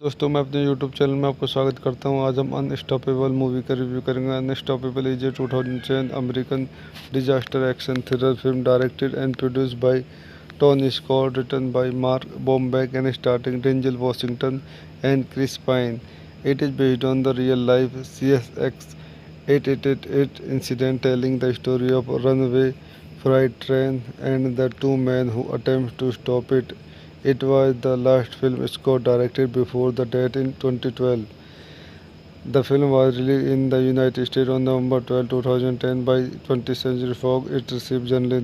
दोस्तों मैं अपने YouTube चैनल में आपको स्वागत करता हूं। आज हम अनस्टॉपेबल मूवी का रिव्यू करेंगे। Unstoppable is a 2010 American disaster action thriller film directed and produced by Tony Scott, written by Mark Bomback and starting Denzel Washington and Chris Pine. It is based on the real life CSX 888 incident, telling the story of a runaway freight train and the two men who attempt to stop it. It was the last film Scott directed before the death in 2012. The film was released in the United States on November 12, 2010 by 20th Century Fox. It received generally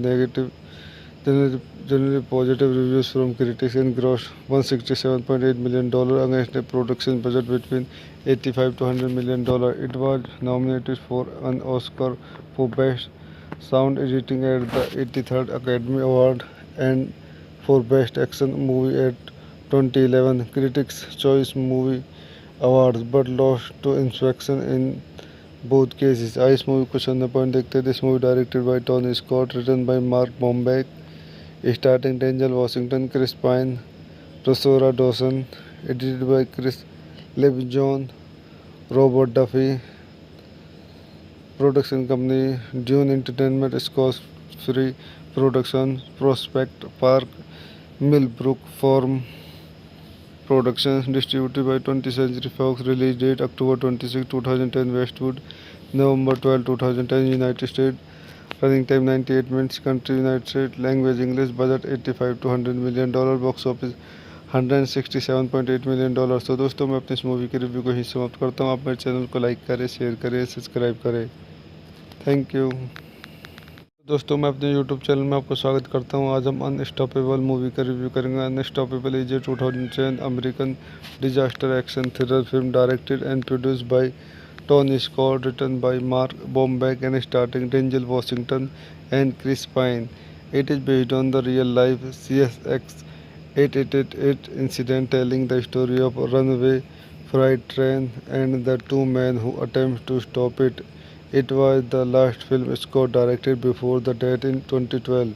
positive reviews from critics and grossed $167.8 million against a production budget between 85 to $100 million. It was nominated for an Oscar for Best Sound Editing at the 83rd Academy Award and for Best Action Movie at 2011 Critics' Choice Movie Awards, but lost to Inspection in both cases. इस movie को चंद point देखते हैं. This movie directed by Tony Scott, written by Mark Bomback, starting Denzel Washington, Chris Pine, Rosario Dawson, edited by Chris Lebenzon, Robert Duffy. Production company Dune Entertainment, Scott Free production, Prospect Park, Millbrook Farm Productions. Distributed by 20th Century Fox. Release date October 26, 2010 Westwood, November 12, 2010 United States. Running time 98 minutes. Country United States. Language English. Budget 85 to $100 million. Box office $167.8 million. तो दोस्तों मैं अपने इस movie के review को ही समाप्त करता हूँ. आप मेरे चैनल को लाइक करें, शेयर करें, सब्सक्राइब करें. Thank you. दोस्तों मैं अपने YouTube चैनल में आपको स्वागत करता हूं. आज हम अनस्टॉपेबल मूवी का रिव्यू करेंगे. Unstoppable is a 2010 American disaster action thriller film directed and produced by Tony Scott, written by Mark Bomback and starting Denzel Washington and Chris Pine. It is based on the real life CSX 888 incident, telling the story of a runaway freight train and the two men who attempt to stop it. It was the last film Scott directed before the death in 2012.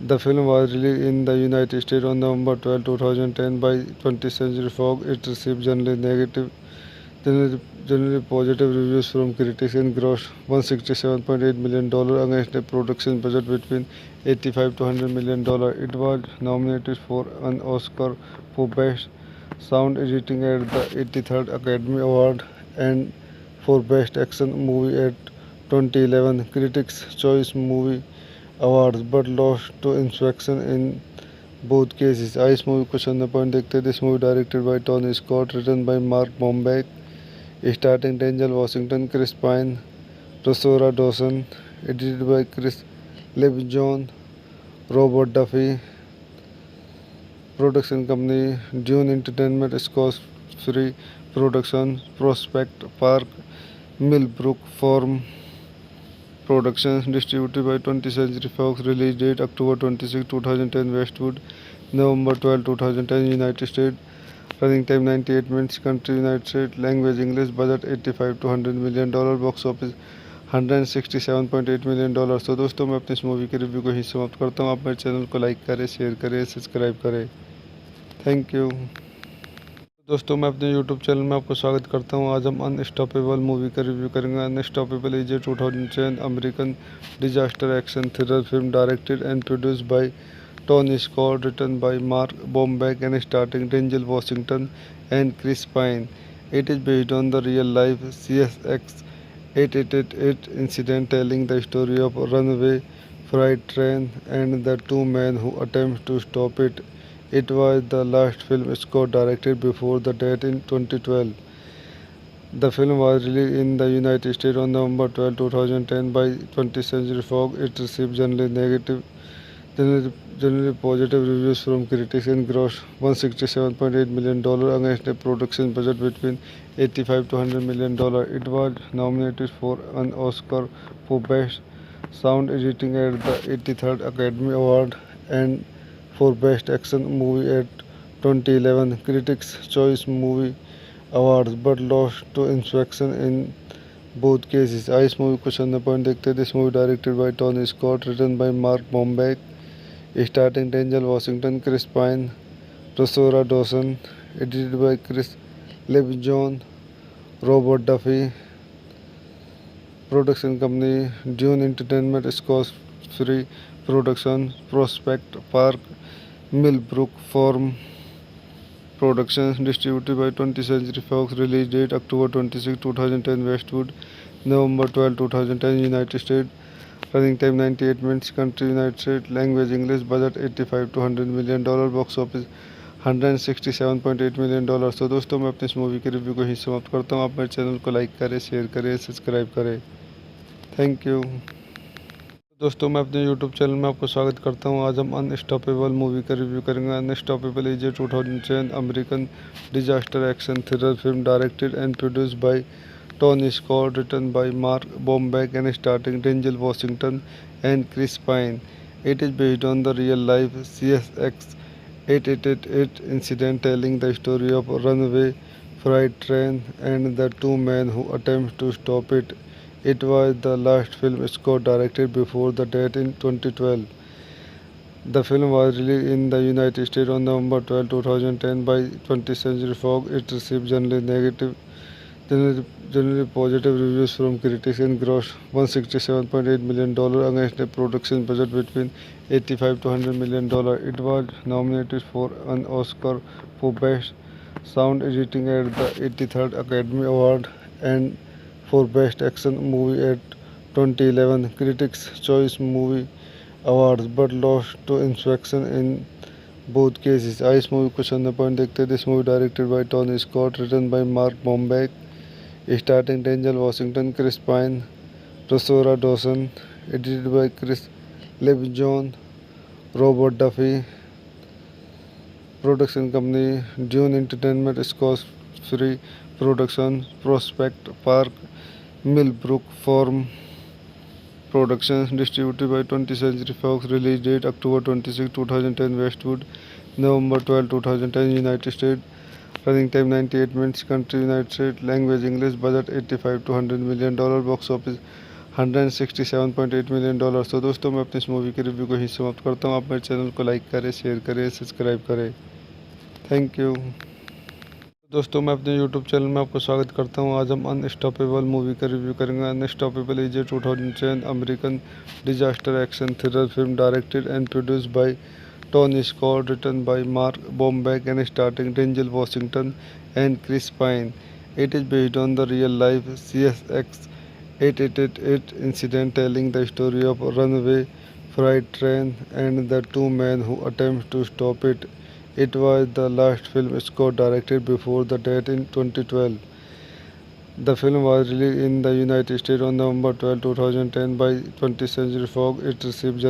The film was released in the United States on November 12, 2010 by 20th Century Fox. It received generally positive reviews from critics and grossed $167.8 million against a production budget between 85 to $100 million. It was nominated for an Oscar for Best Sound Editing at the 83rd Academy Award and for Best Action Movie at 2011 Critics' Choice Movie Awards, but lost to Inspection in both cases. इस movie को चंद point देखते हैं. This movie directed by Tony Scott, written by Mark Bomback, starting Denzel Washington, Chris Pine, Rosario Dawson, edited by Chris Lebenzon, Robert Duffy. Production company Dune Entertainment, Scott Free production, Prospect Park, Millbrook Farm Productions. Distributed by 20th Century Fox. Release date October 26, 2010 Westwood, November 12, 2010 United States. Running time 98 minutes. Country United States. Language English. Budget 85 to $100 million. Box office $167.8 million. तो दोस्तों मैं अपने इस movie के review को ही समाप्त करता हूँ. आप मेरे चैनल को लाइक करें, शेयर करें, सब्सक्राइब करें. Thank you. दोस्तों मैं अपने YouTube चैनल में आपको स्वागत करता हूं. आज हम अनस्टॉपेबल मूवी का रिव्यू करेंगे. Unstoppable is a 2010 American disaster action thriller film directed and produced by Tony Scott, written by Mark Bomback and starting Denzel Washington and Chris Pine. It is based on the real life CSX 888 incident, telling the story of a runaway freight train and the two men who attempt to stop it. It was the last film Scott directed before the death in 2012. The film was released in the United States on November 12, 2010 by 20th Century Fox. It received generally positive reviews from critics and grossed $167.8 million against a production budget between 85 to $100 million. It was nominated for an Oscar for Best Sound Editing at the 83rd Academy Award and for Best Action Movie at 2011 Critics' Choice Movie Awards, but lost to Inspection in both cases. इस movie को चंद point देखते हैं. This movie directed by Tony Scott, written by Mark Bomback, starting Denzel Washington, Chris Pine, Rosario Dawson, edited by Chris Lebjon, Robert Duffy. Production company Dune Entertainment, Scott Free Production, Prospect Park, Millbrook Farm Productions, distributed by 20th Century Fox. Release date October 26, 2010, Westwood, November 12, 2010, United States. Running time 98 minutes. Country United States. Language English. Budget 85 to $100 million. Box office $167.8 million। तो दोस्तों मैं अपनी इस movie के review को ही समाप्त करता हूँ। आप मेरे चैनल को लाइक करें, शेयर करें, सब्सक्राइब करें। Thank you. दोस्तों मैं अपने यूट्यूब चैनल में आपको स्वागत करता हूं। आज हम अनस्टॉपेबल मूवी का रिव्यू करेंगे। Unstoppable is a 2010 American disaster action thriller film directed and produced by Tony Scott, written by Mark Bomback and starting Denzel Washington and Chris Pine. It is based on the real life CSX 888 incident, telling the story of a runaway freight train and the two men who attempt to stop it. It was the last film Scott directed before the death in 2012. The film was released in the United States on November 12, 2010 by 20th Century Fox. It received generally positive reviews from critics and grossed $167.8 million against a production budget between $85 to $100 million. It was nominated for an Oscar for Best Sound Editing at the 83rd Academy Award and for Best Action Movie at 2011 Critics' Choice Movie Awards, but lost to Inspection in both cases. इस movie को चंद point देखते हैं। This movie directed by Tony Scott, written by Mark Bomback, starting Denzel Washington, Chris Pine, Rosario Dawson, edited by Chris Lebenzon, Robert Duffy. Production company Dune Entertainment, Scott Free production, Prospect Park, Millbrook Farm Productions, distributed by 20th Century Fox. Release date October 26, 2010, Westwood, November 12, 2010, United States. Running time 98 minutes. Country United States. Language English. Budget 85 to $100 million. Box office $167.8 million। तो दोस्तों मैं अपनी इस movie के review को ही समाप्त करता हूँ। आप मेरे चैनल को लाइक करें, शेयर करें, सब्सक्राइब करें। Thank you. दोस्तों मैं अपने YouTube चैनल में आपको स्वागत करता हूं। आज हम अनस्टॉपेबल मूवी का रिव्यू करेंगे। Unstoppable is a 2010 American disaster action thriller film directed and produced by Tony Scott, written by Mark Bomback and starting Denzel Washington and Chris Pine. It is based on the real life CSX 888 incident, telling the story of a runaway freight train and the two men who attempt to stop it. It was the last film Scott directed before the death in 2012. The film was released in the United States on November 12, 2010 by 20th Century Fox. It received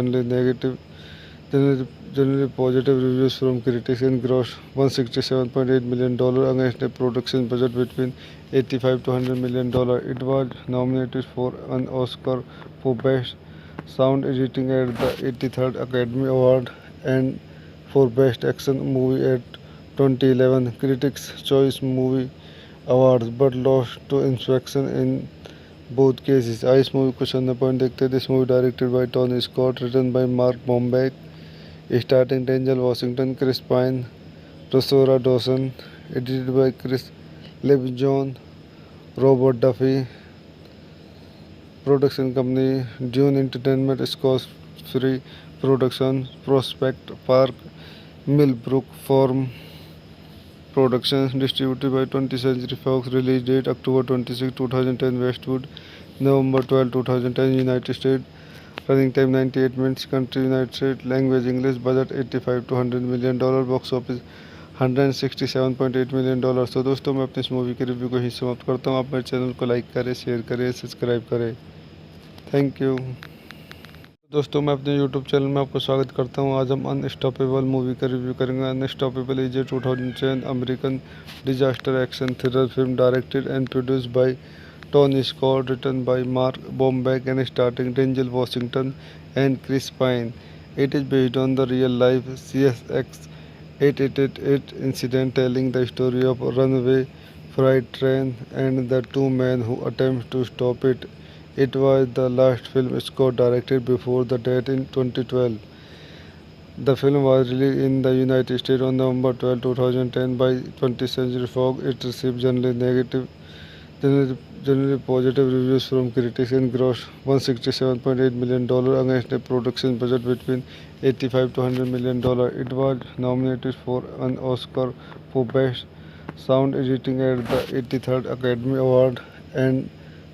generally positive reviews from critics and grossed $167.8 million against a production budget between $85 to $100 million. It was nominated for an Oscar for Best Sound Editing at the 83rd Academy Award and for Best Action Movie at 2011 Critics' Choice Movie Awards, but lost to Inspection in both cases. इस movie को चंद point देखते हैं। This movie directed by Tony Scott, written by Mark Bomback, starting Denzel Washington, Chris Pine, Rosario Dawson, edited by Chris Lebenzon, Robert Duffy. Production company Dune Entertainment, Scott Free production, Prospect Park, Millbrook Farm Productions, distributed by 20th Century Fox. Release date October 26, 2010, Westwood, November 12, 2010, United States. Running time 98 minutes. Country United States. Language English. Budget 85 to $100 million. Box office $167.8 million। तो दोस्तों मैं अपनी इस movie के review को ही समाप्त करता हूँ। आप मेरे चैनल को लाइक करें, शेयर करें, सब्सक्राइब करें। Thank you. दोस्तों मैं अपने YouTube चैनल में आपको स्वागत करता हूं। आज हम अनस्टॉपेबल मूवी का रिव्यू करेंगे। Unstoppable is a 2010 American disaster action thriller film directed and produced by Tony Scott, written by Mark Bomback and starting Denzel Washington and Chris Pine. It is based on the real life CSX 888 incident, telling the story of a runaway freight train and the two men who attempt to stop it. It was the last film Scott directed before the death in 2012. The film was released in the United States on November 12, 2010 by 20th Century Fox. It received generally positive reviews from critics and grossed $167.8 million against a production budget between 85 to $100 million. It was nominated for an Oscar for Best Sound Editing at the 83rd Academy Award and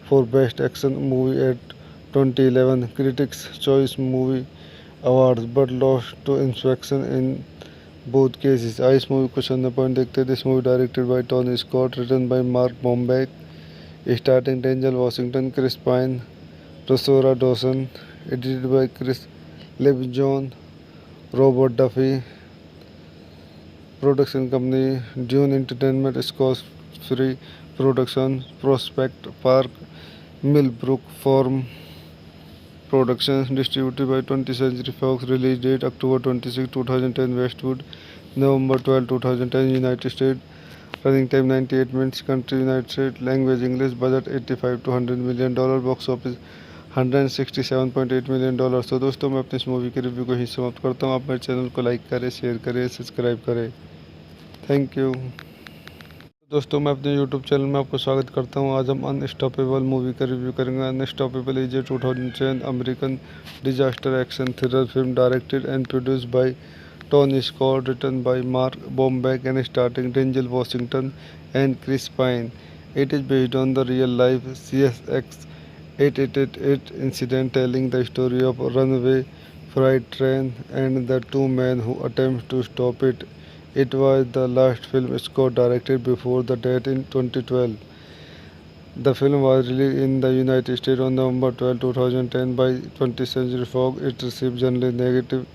for Best Action Movie at 2011 Critics' Choice Movie Awards, but lost to Inspection in both cases. इस movie को चंदा point देखते हैं. This movie directed by Tony Scott, written by Mark Bombeck, starring Denzel Washington, Chris Pine, Rosario Dawson, edited by Chris Levinjon, Robert Duffy. Production company Dune Entertainment, Scott Free Productions, Prospect Park, Millbrook Farm Productions, distributed by 20th Century Fox. Release date October 26, 2010, Westwood, November 12, 2010, United States. Running time 98 minutes. Country United States. Language English. Budget 85 to $100 million. Box office $167.8 million. तो दोस्तों मैं अपने इस movie के review को ही समाप्त करता हूँ. आप मेरे चैनल को लाइक करें, शेयर करें, सब्सक्राइब करें. Thank you. दोस्तों मैं अपने यूट्यूब चैनल में आपको स्वागत करता हूं. आज हम अनस्टॉपेबल मूवी का रिव्यू करेंगे. Unstoppable is a 2010 American disaster action thriller film directed and produced by Tony Scott, written by Mark Bomback and starting Denzel Washington and Chris Pine. It is based on the real-life CSX 888 incident, telling the story of a runaway freight train and the two men who attempt to stop it. It was the last film Scott directed before the death in 2012. The film was released in the United States on November 12, 2010 by 20th Century Fox. It received generally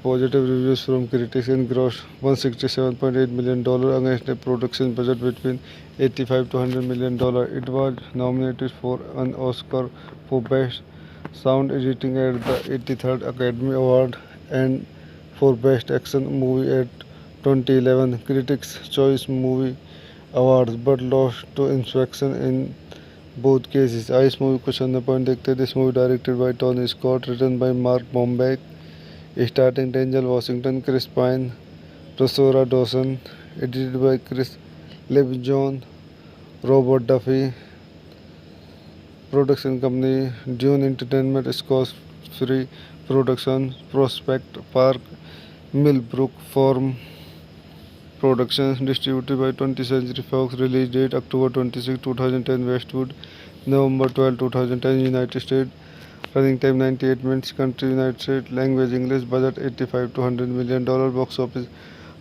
positive reviews from critics and grossed $167.8 million against a production budget between 85 to $100 million. It was nominated for an Oscar for Best Sound Editing at the 83rd Academy Award and for Best Action Movie at 2011 Critics' Choice Movie Awards, but lost to Inspection in both cases. इस movie को चंदा point देखते हैं. This movie directed by Tony Scott, written by Mark Bombeck, starring Denzel Washington, Chris Pine, Rosario Dawson, edited by Chris Levinjon, Robert Duffy. Production company Dune Entertainment, Scott Free Productions, Prospect Park, Millbrook Farm Productions, distributed by 20th Century Fox. Release date October 26, 2010, Westwood, November 12, 2010, United States. Running time 98 minutes. Country United States. Language English. Budget 85 to $100 million. Box office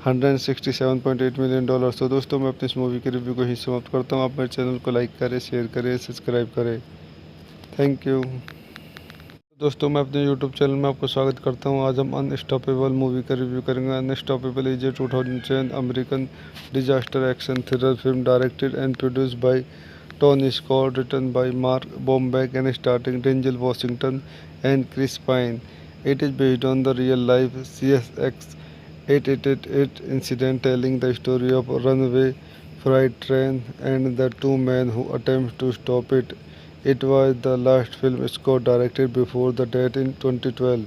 $167.8 million. तो दोस्तों मैं अपने इस movie के review को ही समाप्त करता हूँ. आप मेरे चैनल को लाइक करें, शेयर करें, सब्सक्राइब करें. Thank you. दोस्तों मैं अपने यूट्यूब चैनल में आपको स्वागत करता हूं. आज हम अनस्टॉपेबल मूवी का रिव्यू करेंगे. Unstoppable is a 2010 American disaster action thriller film directed and produced by Tony Scott, written by Mark Bomback and starting Denzel Washington and Chris Pine. It is based on the real-life CSX 888 incident, telling the story of a runaway freight train and the two men who attempt to stop it. It was the last film Scott directed before the death in 2012.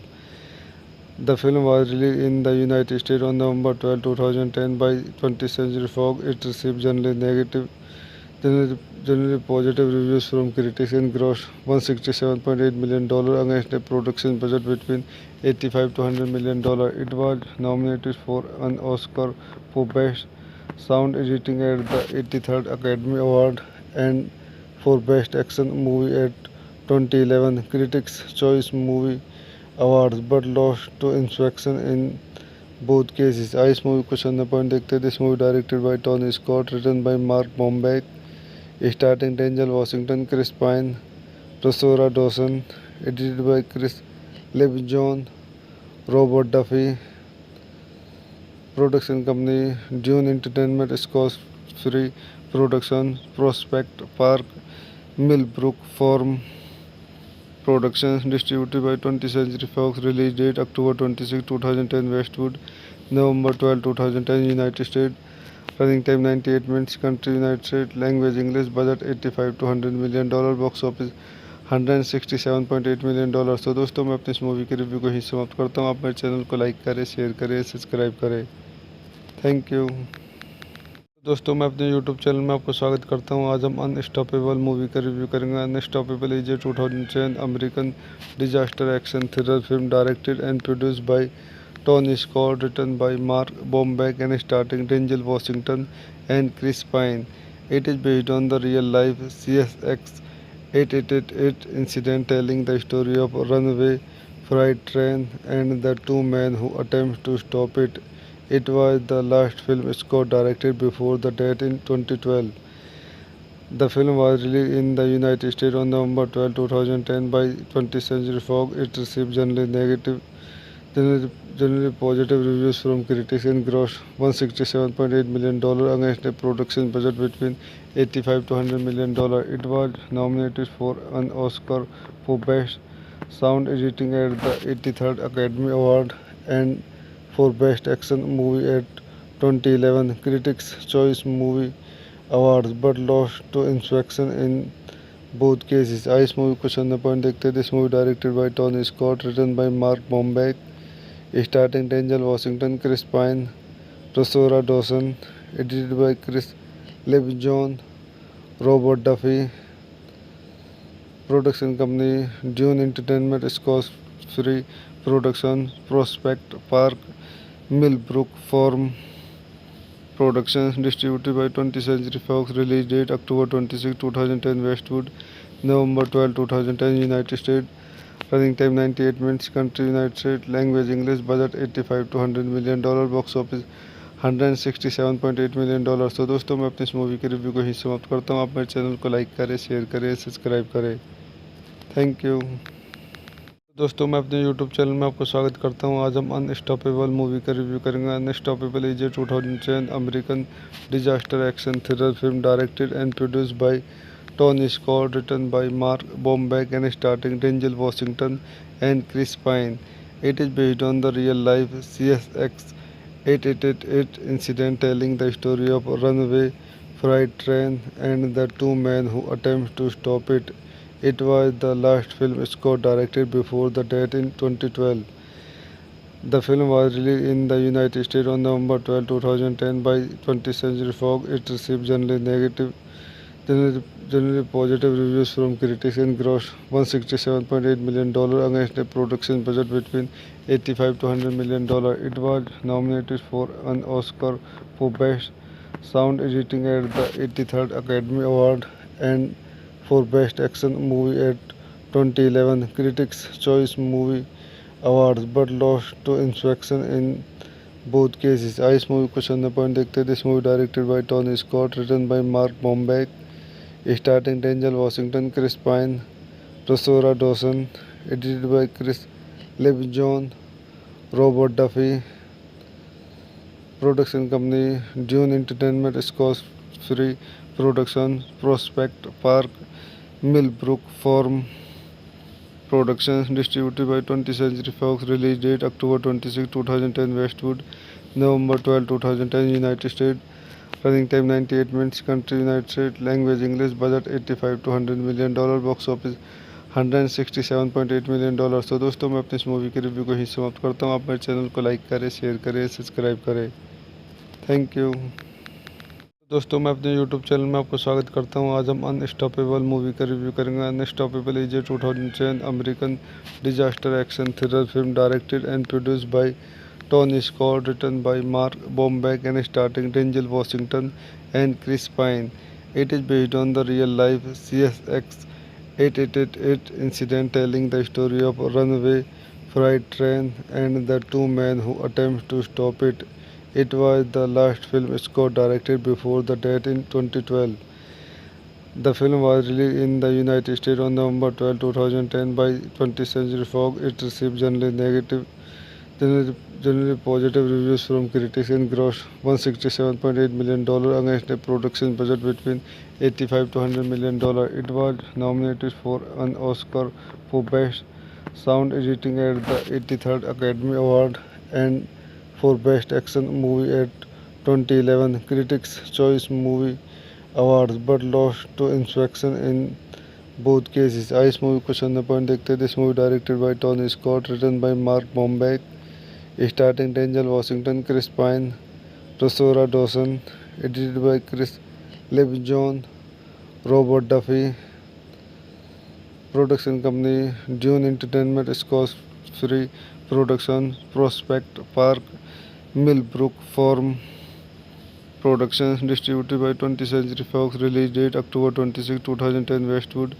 The film was released in the United States on November 12, 2010 by 20th Century Fox. It received generally positive reviews from critics and grossed $167.8 million against a production budget between 85 to $100 million. It was nominated for an Oscar for Best Sound Editing at the 83rd Academy Award and for Best Action Movie at 2011 Critics' Choice Movie Awards, but lost to Inspection in both cases. इस movie को चंदा point देखते हैं. This movie directed by Tony Scott, written by Mark Bombeck, starring Denzel Washington, Chris Pine, Rosario Dawson, edited by Chris Levinjon, Robert Duffy. Production company Dune Entertainment, Scott Free Productions, Prospect Park, Millbrook Farm Productions, distributed by 20th Century Fox. Release date October 26, 2010, Westwood, November 12, 2010, United States. Running time 98 minutes. Country United States. Language English. Budget 85 to $100 million. Box office $167.8 million। तो दोस्तों मैं अपनी इस movie के review को ही समाप्त करता हूँ। आप मेरे चैनल को लाइक करें, शेयर करें, सब्सक्राइब करें। Thank you. दोस्तों मैं अपने यूट्यूब चैनल में आपको स्वागत करता हूं। आज हम अनस्टॉपेबल मूवी का रिव्यू करेंगे। Unstoppable is a 2010 American disaster action thriller film directed and produced by Tony Scott, written by Mark Bomback and starting Denzel Washington and Chris Pine. It is based on the real life CSX 888 incident, telling the story of a runaway freight train and the two men who attempt to stop it. It was the last film Scott directed before the death in 2012. The film was released in the United States on November 12, 2010 by 20th Century Fox. It received generally positive reviews from critics and grossed $167.8 million against a production budget between $85 to $100 million. It was nominated for an Oscar for Best Sound Editing at the 83rd Academy Award and for Best Action Movie at 2011 Critics' Choice Movie Awards, but lost to Inspection in both cases. इस movie को चंद point देखते हैं। This movie directed by Tony Scott, written by Mark Bomback, starting Denzel Washington, Chris Pine, Rosario Dawson, edited by Chris Lebenzon, Robert Duffy. Production company Dune Entertainment, Scott Free production, Prospect Park Millbrook Farm Productions, distributed by 20th Century Fox. Release date October 26, 2010 Westwood, November 12, 2010 United States. Running time 98 minutes. Country United States. Language English. Budget 85 to $100 million. Box office $167.8 million। तो दोस्तों मैं अपनी इस movie के review को ही समाप्त करता हूँ। आप मेरे चैनल को लाइक करें, शेयर करें, सब्सक्राइब करें। Thank you. दोस्तों मैं अपने यूट्यूब चैनल में आपको स्वागत करता हूं। आज हम अनस्टॉपेबल मूवी का रिव्यू करेंगे। Unstoppable is a 2010 American disaster action thriller film directed and produced by Tony Scott, written by Mark Bomback and starting Denzel Washington and Chris Pine. It is based on the real life CSX 888 incident, telling the story of a runaway freight train and the two men who attempt to stop it. It was the last film Scott directed before the death in 2012. The film was released in the United States on November 12, 2010 by 20th Century Fox. It received generally positive reviews from critics and grossed $167.8 million against a production budget between $85 to $100 million. It was nominated for an Oscar for Best Sound Editing at the 83rd Academy Award and for Best Action Movie at 2011 Critics' Choice Movie Awards, but lost to Inspection in both cases. इस movie को चंद point देखते हैं। This movie directed by Tony Scott, written by Mark Bomback, starting Denzel Washington, Chris Pine, Rosario Dawson, edited by Chris Lebenzon, Robert Duffy. Production company Dune Entertainment, Scott Free production, Prospect Park Millbrook Farm Productions, distributed by 20th Century Fox. Release date October 26, 2010 Westwood, November 12, 2010 United States. Running time 98 minutes. Country United States. Language English. Budget 85 to $100 million. Box office $167.8 million। तो दोस्तों मैं अपनी इस movie के review को ही समाप्त करता हूँ। आप मेरे चैनल को लाइक करें, शेयर करें, सब्सक्राइब करें। Thank you. दोस्तों मैं अपने यूट्यूब चैनल में आपको स्वागत करता हूं। आज हम अनस्टॉपेबल मूवी का रिव्यू करेंगे। Unstoppable is a 2010 American disaster action thriller film directed and produced by Tony Scott, written by Mark Bomback and starting Denzel Washington and Chris Pine. It is based on the real life CSX 888 incident, telling the story of a runaway freight train and the two men who attempt to stop it. It was the last film Scott directed before the death in 2012. The film was released in the United States on November 12, 2010 by 20th Century Fox. It received generally positive reviews from critics and grossed $167.8 million against a production budget between $85 to $100 million. It was nominated for an Oscar for Best Sound Editing at the 83rd Academy Award and for Best Action Movie at 2011 Critics' Choice Movie Awards, but lost to Inspection in both cases. Ice movie question the point देखते हैं. This movie directed by Tony Scott, written by Mark Bombeck, starring Denzel Washington, Chris Pine, Rosario Dawson, edited by Chris Littlejohn, Robert Duffy. Production company Dune Entertainment, Scott Free Productions, Prospect Park, Millbrook Farm Productions, distributed by 20th Century Fox. Release date October 26, 2010, Westwood,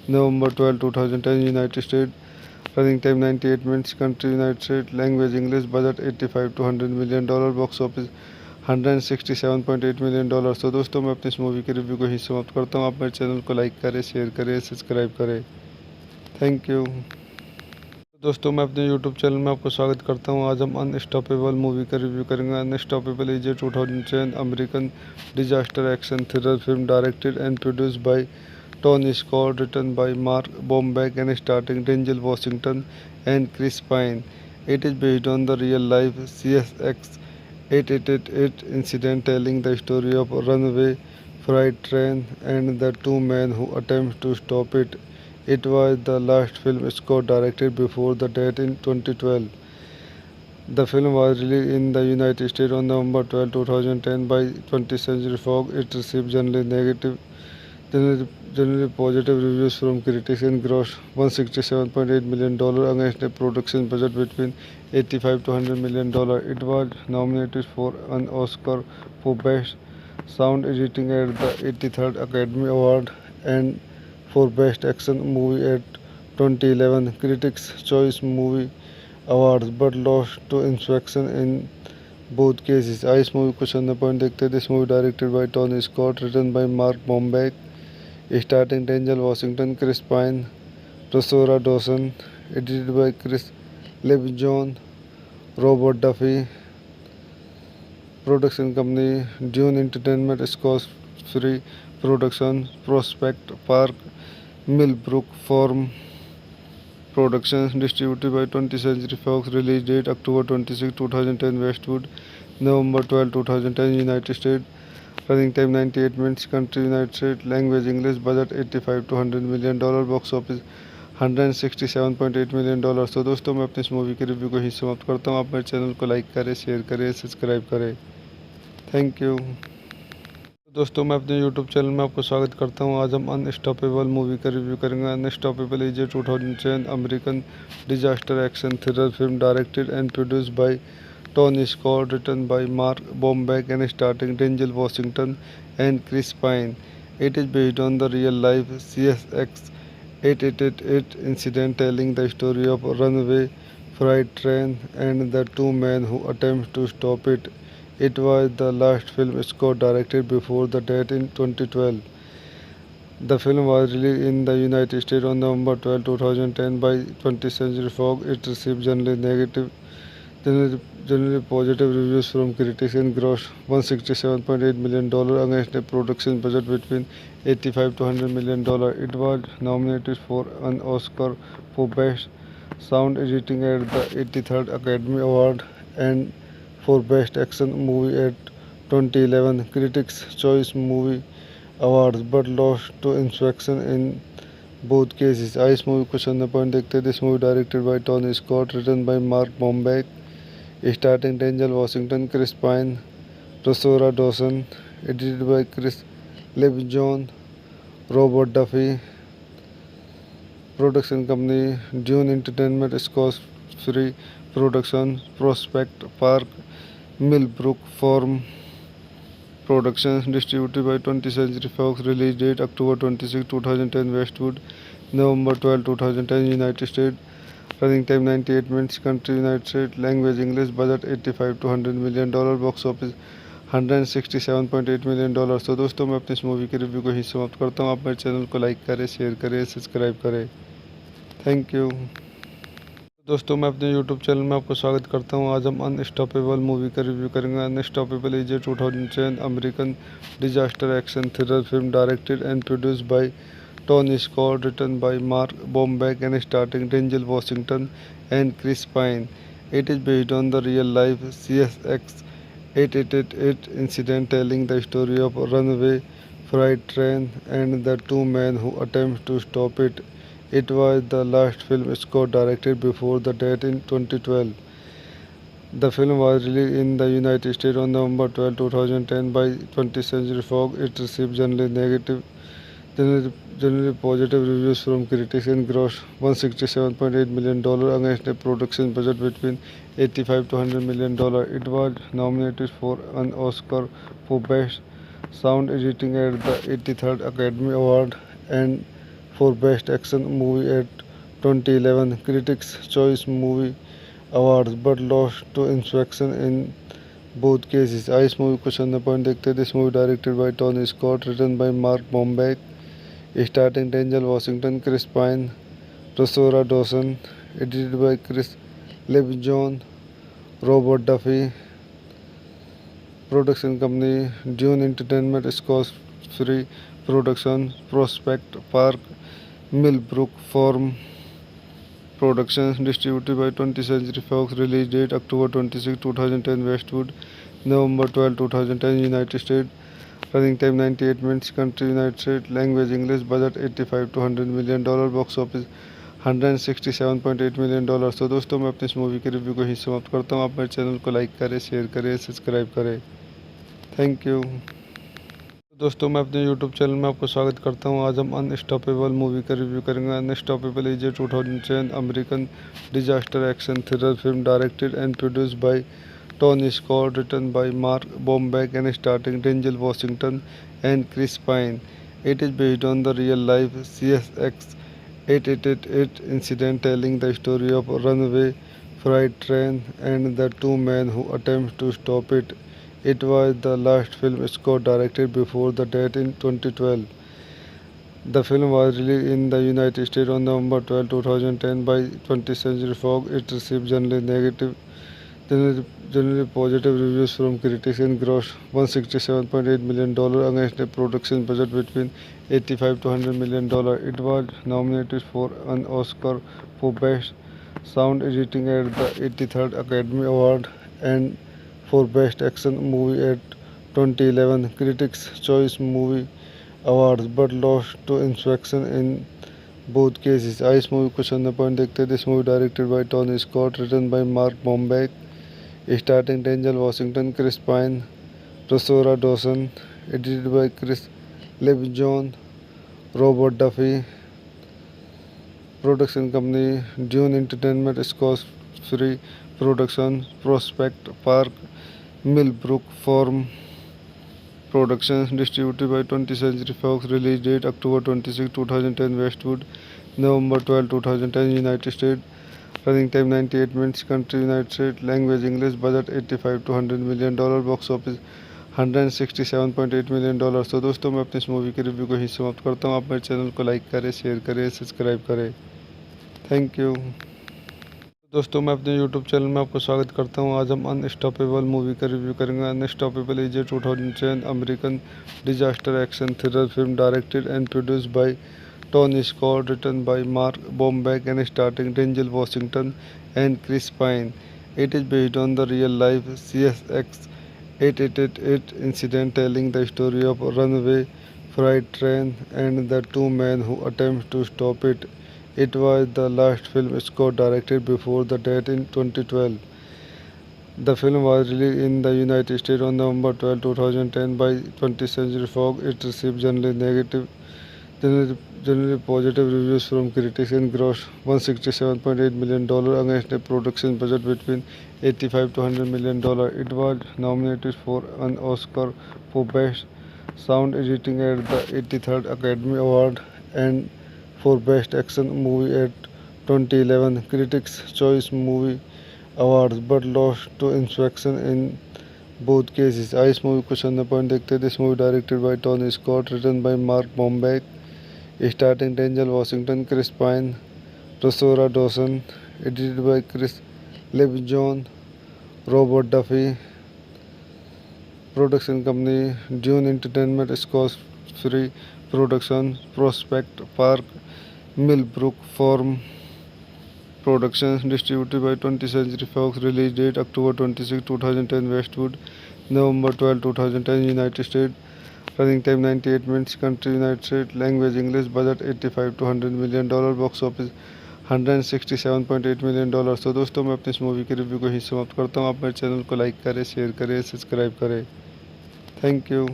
November 12, 2010, United States. Running time 98 minutes. Country United States. Language English. Budget 85 to $100 million. Box office $167.8 million. तो दोस्तों मैं अपनी इस movie के review को ही समाप्त करता हूँ. आप मेरे चैनल को लाइक करें, शेयर करें, सब्सक्राइब करें. Thank you. दोस्तों मैं अपने यूट्यूब चैनल में आपको स्वागत करता हूं. आज हम अनस्टॉपेबल मूवी का रिव्यू करेंगे. Unstoppable is a 2010 American disaster action thriller film directed and produced by Tony Scott, written by Mark Bomback and starting Denzel Washington and Chris Pine. It is based on the real-life CSX 888 incident, telling the story of a runaway freight train and the two men who attempt to stop it. It was the last film Scott directed before the death in 2012. The film was released in the United States on November 12, 2010 by 20th Century Fox. It received generally positive reviews from critics and grossed $167.8 million against a production budget between $85 to $100 million. It was nominated for an Oscar for Best Sound Editing at the 83rd Academy Award and for Best Action Movie at 2011 Critics' Choice Movie Awards, but lost to Inspection in both cases. Ice movie question the point देखते हैं. This movie directed by Tony Scott, written by Mark Bombeck, starring Denzel Washington, Chris Pine, Rosario Dawson, edited by Chris Littlejohn, Robert Duffy. Production company Dune Entertainment, Scott Free Productions, Prospect Park, Millbrook Farm Productions, distributed by 20th Century Fox. Release date October 26, 2010, Westwood, November 12, 2010, United States. Running time 98 minutes. Country United States. Language English. Budget 85 to $100 million. Box office $167.8 million. तो दोस्तों मैं अपनी इस movie के review को ही समाप्त करता हूँ. आप मेरे चैनल को लाइक करें, शेयर करें, सब्सक्राइब करें. Thank you. दोस्तों मैं अपने यूट्यूब चैनल में आपको स्वागत करता हूं. आज हम अनस्टॉपेबल मूवी का रिव्यू करेंगे. Unstoppable is a 2010 American disaster action thriller film directed and produced by Tony Scott, written by Mark Bomback and starting Denzel Washington and Chris Pine. It is based on the real-life CSX 888 incident, telling the story of a runaway freight train and the two men who attempt to stop it. It was the last film Scott directed before the death in 2012. The film was released in the United States on November 12, 2010 by 20th Century Fox. It received generally positive reviews from critics and grossed $167.8 million against a production budget between $85 to $100 million. It was nominated for an Oscar for Best Sound Editing at the 83rd Academy Award and for Best Action Movie at 2011 Critics' Choice Movie Awards, but lost to Inspection in both cases. Ice movie question the point देखते हैं. This movie directed by Tony Scott, written by Mark Bombeck, starring Denzel Washington, Chris Pine, Rosario Dawson, edited by Chris Littlejohn, Robert Duffy. Production company Dune Entertainment, Scott Free Productions, Prospect Park, Millbrook Farm Productions, distributed by 20th Century Fox. Release date October 26, 2010, Westwood, November 12, 2010, United States. Running time 98 minutes. Country United States. Language English. Budget 85 to $100 million. Box office $167.8 million. तो दोस्तों मैं अपनी इस movie के review को ही समाप्त करता हूँ. आप मेरे चैनल को लाइक करें, शेयर करें, सब्सक्राइब करें. Thank you. दोस्तों मैं अपने यूट्यूब चैनल में आपको स्वागत करता हूं. आज हम अनस्टॉपेबल मूवी का रिव्यू करेंगे. Unstoppable is a 2010 American disaster action thriller film directed and produced by Tony Scott, written by Mark Bomback and starting Denzel Washington and Chris Pine. It is based on the real-life CSX 8888 incident telling the story of a runaway freight train and the two men who attempt to stop it. It was the last film Scott directed before the death in 2012. The film was released in the United States on November 12, 2010 by 20th Century Fox. It received generally positive reviews from critics and grossed $167.8 million against a production budget between 85 to $100 million. It was nominated for an Oscar for Best Sound Editing at the 83rd Academy Award and for Best Action Movie at 2011 Critics' Choice Movie Awards, but lost to Inspection in both cases. इस movie को चंदा point देखते हैं. This movie directed by Tony Scott, written by Mark Bombeck, starring Denzel Washington, Chris Pine, Rosario Dawson, edited by Chris LeBjon, Robert Duffy. Production company Dune Entertainment, Scott Free Productions, Prospect Park, Millbrook Farm Productions, distributed by 20th Century Fox. Release date October 26, 2010, Westwood, November 12, 2010, United States. Running time 98 minutes. Country United States. Language English. Budget 85 to $100 million. Box office $167.8 million. तो दोस्तों मैं अपने इस movie के review को ही समाप्त करता हूँ. आप मेरे चैनल को लाइक करें, शेयर करें, सब्सक्राइब करें. Thank you. दोस्तों मैं अपने यूट्यूब चैनल में आपको स्वागत करता हूं. आज हम अनस्टॉपेबल मूवी का रिव्यू करेंगे. Unstoppable is a 2010 American disaster action thriller film directed and produced by Tony Scott, written by Mark Bomback and starting Denzel Washington and Chris Pine. It is based on the real life CSX 8888 incident telling the story of a runaway freight train and the two men who attempt to stop it. It was the last film Scott directed before the death in 2012. The film was released in the United States on November 12, 2010 by 20th Century Fox. It received generally positive reviews from critics and grossed $167.8 million against a production budget between 85 to $100 million. It was nominated for an Oscar for Best Sound Editing at the 83rd Academy Award and for Best Action Movie at 2011 Critics' Choice Movie Awards, but lost to Inspection in both cases. इस movie को चंदा point देखते हैं. This movie directed by Tony Scott, written by Mark Bombeck, starring Denzel Washington, Chris Pine, Rosario Dawson, edited by Chris LeBjon, Robert Duffy. Production company Dune Entertainment, Scott Free Productions, Prospect Park, Millbrook Farm Productions, distributed by 20th Century Fox. Release date October 26, 2010, Westwood, November 12, 2010, United States. Running time 98 minutes. Country United States. Language English. Budget 85 to $100 million. Box office $167.8 million. तो दोस्तों मैं अपने इस movie के review को ही समाप्त करता हूँ. आप मेरे चैनल को लाइक करें, शेयर करें, सब्सक्राइब करें. Thank you. दोस्तों मैं अपने यूट्यूब चैनल में आपको स्वागत करता हूं. आज हम अनस्टॉपेबल मूवी का रिव्यू करेंगे. Unstoppable is a 2010 American disaster action thriller film directed and produced by Tony Scott, written by Mark Bomback and starting Denzel Washington and Chris Pine. It is based on the real life CSX 8888 incident telling the story of a runaway freight train and the two men who attempt to stop it. It was the last film Scott directed before the death in 2012. The film was released in the United States on November 12, 2010 by 20th Century Fox. It received generally positive reviews from critics and grossed $167.8 million against a production budget between 85 to $100 million. It was nominated for an Oscar for Best Sound Editing at the 83rd Academy Award and for Best Action Movie at 2011 Critics' Choice Movie Awards, but lost to Inspection in both cases. इस movie को चंदा point देखते हैं. This movie directed by Tony Scott, written by Mark Bombeck, starring Denzel Washington, Chris Pine, Rosario Dawson, edited by Chris LeBjon, Robert Duffy. Production company Dune Entertainment, Scott Free Productions, Prospect Park, Millbrook Farm Productions, distributed by 20th Century Fox. Release date October 26, 2010, Westwood, November 12, 2010, United States. Running time 98 minutes. Country United States. Language English. Budget 85 to $100 million. Box office $167.8 million। तो दोस्तों मैं अपनी इस movie के review को ही समाप्त करता हूँ। आप मेरे चैनल को लाइक करें, शेयर करें, सब्सक्राइब करें। Thank you.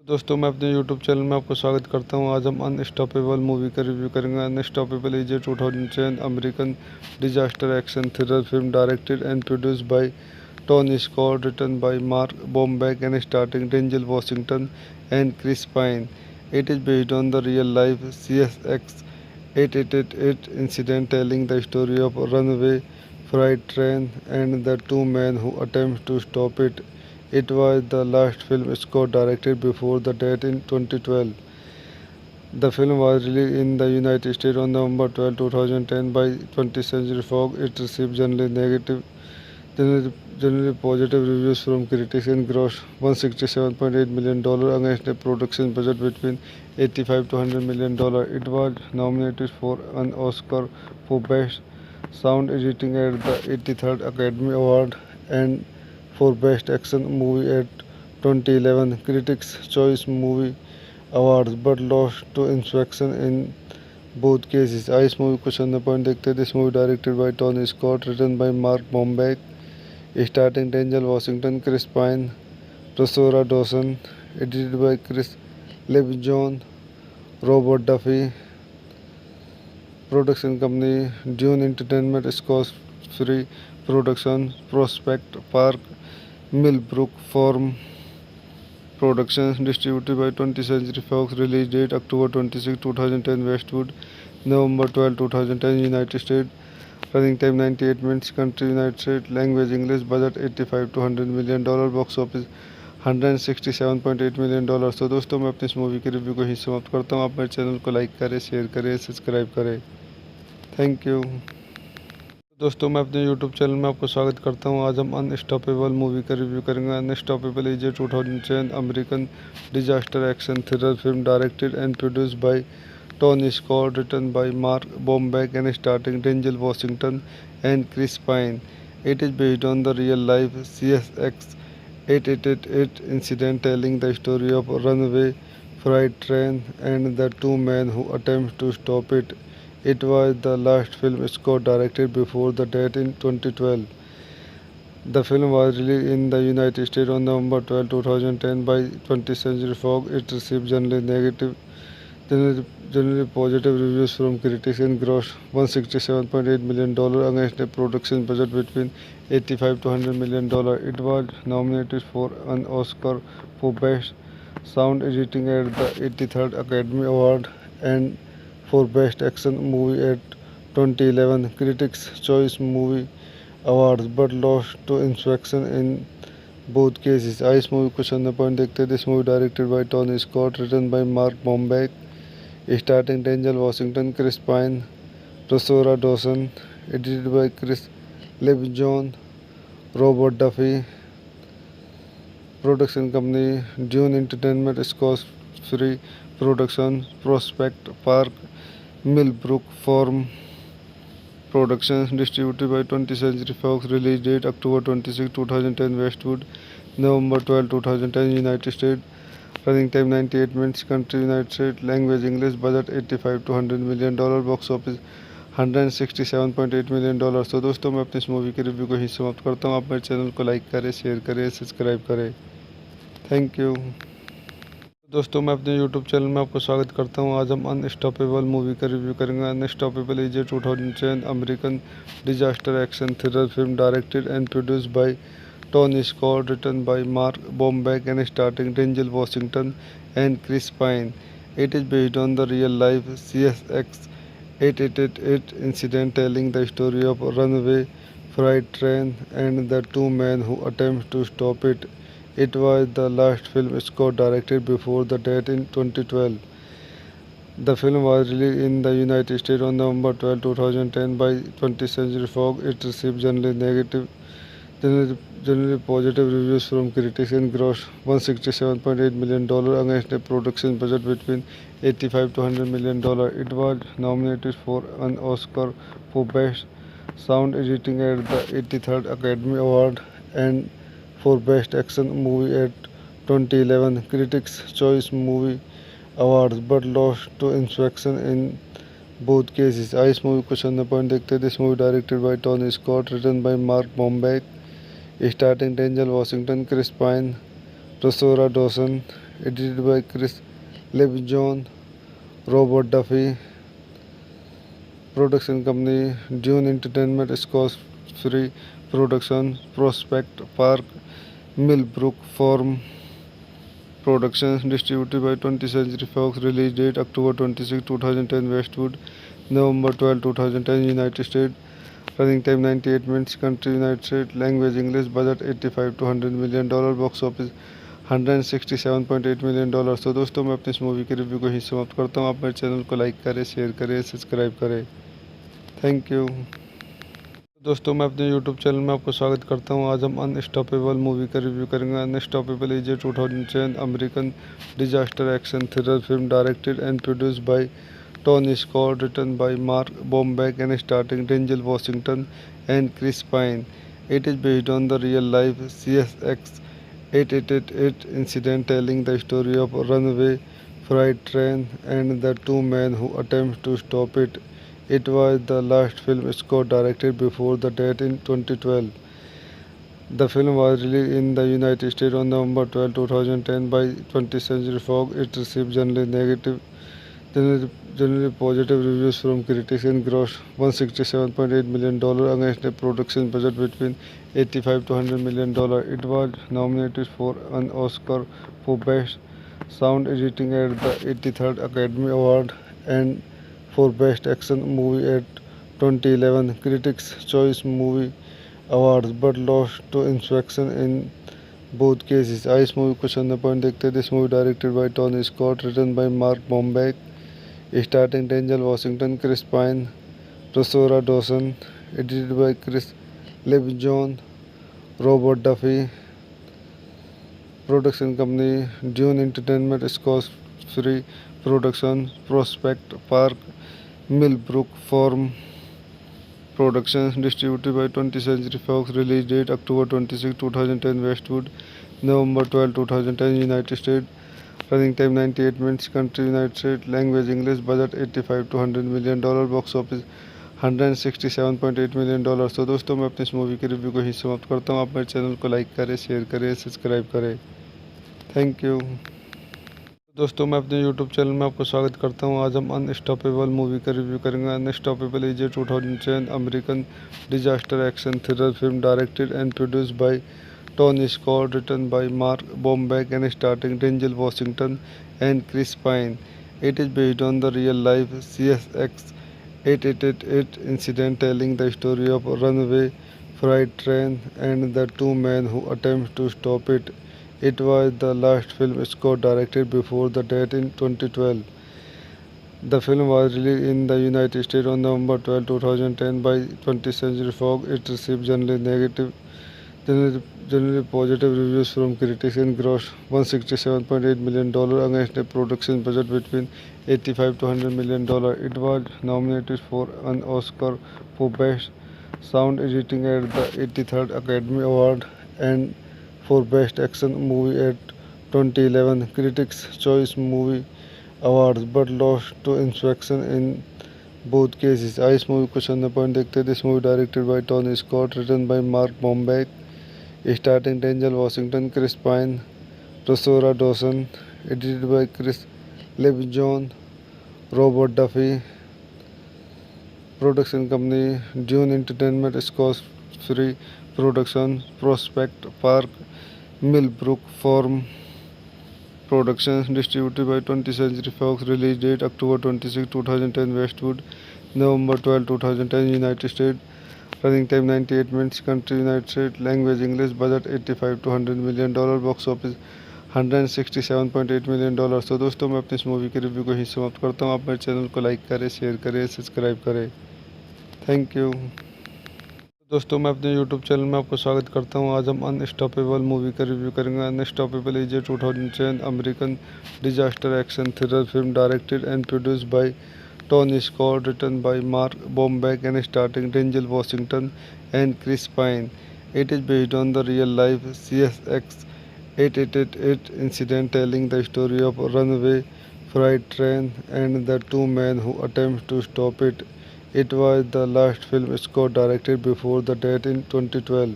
दोस्तों मैं अपने यूट्यूब चैनल में आपको स्वागत करता हूं। आज हम अनस्टॉपेबल मूवी का रिव्यू करेंगे। Unstoppable is a 2010 American disaster action thriller film directed and produced by Tony Scott, written by Mark Bomback and starting Denzel Washington and Chris Pine. It is based on the real life CSX 888 incident telling the story of a runaway freight train and the two men who attempt to stop it. It was the last film Scott directed before the death in 2012. The film was released in the United States on November 12, 2010 by 20th Century Fox. It received generally positive reviews from critics and grossed $167.8 million against a production budget between 85 to $100 million. It was nominated for an Oscar for Best Sound Editing at the 83rd Academy Award and for Best Action Movie at 2011 Critics' Choice Movie Awards, but lost to Inspection in both cases. इस movie को चंद point देखते हैं। This movie directed by Tony Scott, written by Mark Bomback, starting Denzel Washington, Chris Pine, Rosario Dawson, edited by Chris Lebenzon, Robert Duffy. Production company Dune Entertainment, Scott Free production, Prospect Park, Millbrook Farm Productions. Distributed by 20th Century Fox. Release date October 26, 2010, Westwood. November 12, 2010, United States. Running time 98 minutes. Country United States. Language English. Budget 85 to $100 million. Box office $167.8 million। तो दोस्तों मैं अपनी इस movie के review को ही समाप्त करता हूँ। आप मेरे चैनल को लाइक करें, शेयर करें, सब्सक्राइब करें। Thank you. दोस्तों मैं अपने यूट्यूब चैनल में आपको स्वागत करता हूं। आज हम अनस्टॉपेबल मूवी का रिव्यू करेंगे। Unstoppable is a 2010 American disaster action thriller film directed and produced by Tony Scott, written by Mark Bomback and starting Denzel Washington and Chris Pine. It is based on the real life CSX 888 incident telling the story of a runaway freight train and the two men who attempt to stop it. It was the last film Scott directed before the death in 2012. The film was released in the United States on November 12, 2010 by 20th Century Fox. It received generally positive reviews from critics and grossed $167.8 million against a production budget between 85 to $100 million. It was nominated for an Oscar for Best Sound Editing at the 83rd Academy Award and for Best Action Movie at 2011 Critics' Choice Movie Awards, but lost to Inspection in both cases। इस movie को चंद point देखते हैं। This movie directed by Tony Scott, written by Mark Bomback, starting Denzel Washington, Chris Pine, Rosario Dawson, edited by Chris Lebenzon, Robert Duffy. Production company Dune Entertainment, Scott Free production, Prospect Park, Millbrook Farm Productions. Distributed by 20th Century Fox. Release date October 26, 2010, Westwood. November 12, 2010, United States. Running time 98 minutes. Country United States. Language English. Budget 85 to $100 million. Box office $167.8 million। तो दोस्तों मैं अपनी इस movie के review को ही समाप्त करता हूँ। आप मेरे चैनल को लाइक करें, शेयर करें, सब्सक्राइब करें। Thank you. दोस्तों मैं अपने यूट्यूब चैनल में आपको स्वागत करता हूं। आज हम अनस्टॉपेबल मूवी का रिव्यू करेंगे। Unstoppable is a 2010 American disaster action thriller film directed and produced by Tony Scott, written by Mark Bomback and starting Denzel Washington and Chris Pine. It is based on the real life CSX 888 incident telling the story of a runaway freight train and the two men who attempt to stop it. It was the last film Scott directed before the death in 2012. The film was released in the United States on November 12, 2010 by 20th Century Fox. It received generally positive reviews from critics and grossed $167.8 million against a production budget between 85 to $100 million. It was nominated for an Oscar for Best Sound Editing at the 83rd Academy Award and for Best Action Movie at 2011 Critics' Choice Movie Awards but lost to Inspection in both cases. इस movie को चंद point देखते हैं. This movie directed by Tony Scott, written by Mark Bombeck, starring Denzel Washington, Chris Pine, Rosario Dawson, edited by Chris Levinson, Robert Duffy. Production company Dune Entertainment, Scott Free Productions, Prospect Park, Millbrook Farm Productions, distributed by 20th Century Fox. Release date October 26, 2010 Westwood, November 12, 2010 United States. Running time 98 minutes. Country United States. Language English. Budget 85 to $100 million. Box office $167.8 million. तो दोस्तों मैं अपने इस movie के review को ही समाप्त करता हूँ. आप मेरे चैनल को लाइक करें, शेयर करें, सब्सक्राइब करें. Thank you. दोस्तों मैं अपने यूट्यूब चैनल में आपको स्वागत करता हूं. आज हम अनस्टॉपेबल मूवी का रिव्यू करेंगे. Unstoppable is a 2010 American disaster action thriller film directed and produced by Tony Scott, written by Mark Bomback and starting Denzel Washington and Chris Pine. It is based on the real-life CSX 8888 incident, telling the story of a runaway freight train and the two men who attempt to stop it. It was the last film Scott directed before the death in 2012. The film was released in the United States on November 12, 2010 by 20th Century Fox. It received generally positive reviews from critics and grossed $167.8 million against a production budget between $85 to $100 million. It was nominated for an Oscar for Best Sound Editing at the 83rd Academy Award and for Best Action Movie at 2011 Critics' Choice Movie Awards but lost to Inspection in both cases. इस movie को चंद point देखते हैं. This movie directed by Tony Scott, written by Mark Bombeck, starring Denzel Washington, Chris Pine, Rosario Dawson, edited by Chris Levinson, Robert Duffy. Production company Dune Entertainment, Scott Free Productions, Prospect Park, Millbrook Farm Productions, distributed by 20th Century Fox. Release date October 26, 2010 Westwood, November 12, 2010 United States. Running time 98 minutes. Country United States. Language English. Budget 85 to $100 million. Box office $167.8 million. तो दोस्तों मैं अपने इस movie के review को ही समाप्त करता हूँ. आप मेरे चैनल को लाइक करें, शेयर करें, सब्सक्राइब करें. Thank you. दोस्तों मैं अपने यूट्यूब चैनल में आपको स्वागत करता हूं. आज हम अनस्टॉपेबल मूवी का रिव्यू करेंगे. Unstoppable is a 2010 American disaster action thriller film directed and produced by Tony Scott, written by Mark Bomback and starting Denzel Washington and Chris Pine. It is based on the real-life CSX 8888 incident, telling the story of a runaway freight train and the two men who attempt to stop it. It was the last film Scott directed before the death in 2012. The film was released in the United States on November 12, 2010 by 20th Century Fox. It received generally positive reviews from critics and grossed $167.8 million against a production budget between $85 to $100 million. It was nominated for an Oscar for Best Sound Editing at the 83rd Academy Award and for Best Action Movie at 2011 Critics' Choice Movie Awards but lost to Inspection in both cases. इस movie को चंद point देखते हैं. This movie directed by Tony Scott, written by Mark Bombeck, starring Denzel Washington, Chris Pine, Rosario Dawson, edited by Chris Levinson, Robert Duffy. Production company Dune Entertainment, Scott Free Productions, Prospect Park, Millbrook Farm Productions, distributed by 20th Century Fox. Release date October 26, 2010 Westwood, November 12, 2010 United States. Running time 98 minutes. Country United States. Language English. Budget 85 to $100 million. Box office $167.8 million. तो दोस्तों मैं अपने इस movie के review को ही समाप्त करता हूँ. आप मेरे चैनल को लाइक करें, शेयर करें, सब्सक्राइब करें. Thank you. दोस्तों मैं अपने यूट्यूब चैनल में आपको स्वागत करता हूं. आज हम अनस्टॉपेबल मूवी का रिव्यू करेंगे. Unstoppable is a 2010 American disaster action thriller film directed and produced by Tony Scott, written by Mark Bomback and starting Denzel Washington and Chris Pine. It is based on the real-life CSX 8888 incident, telling the story of a runaway freight train and the two men who attempt to stop it. It was the last film Scott directed before the death in 2012.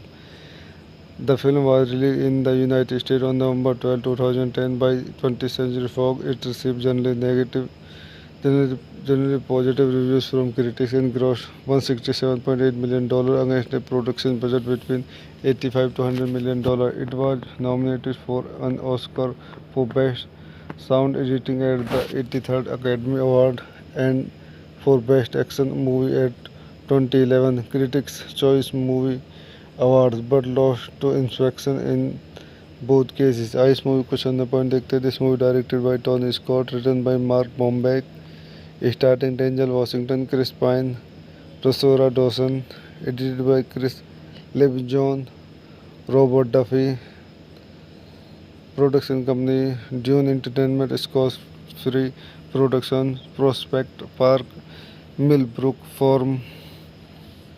The film was released in the United States on November 12, 2010 by 20th Century Fox. It received generally positive reviews from critics and grossed $167.8 million against a production budget between 85 to $100 million. It was nominated for an Oscar for Best Sound Editing at the 83rd Academy Award and for Best Action Movie at 2011 Critics' Choice Movie Awards, but lost to Inspection in both cases. इस movie को चंद point देखते हैं. This movie directed by Tony Scott, written by Mark Bomback, starring Denzel Washington, Chris Pine, Rosario Dawson, edited by Chris LeBjon, Robert Duffy. Production company Dune Entertainment, Scott Free Productions, Prospect Park, Millbrook Farm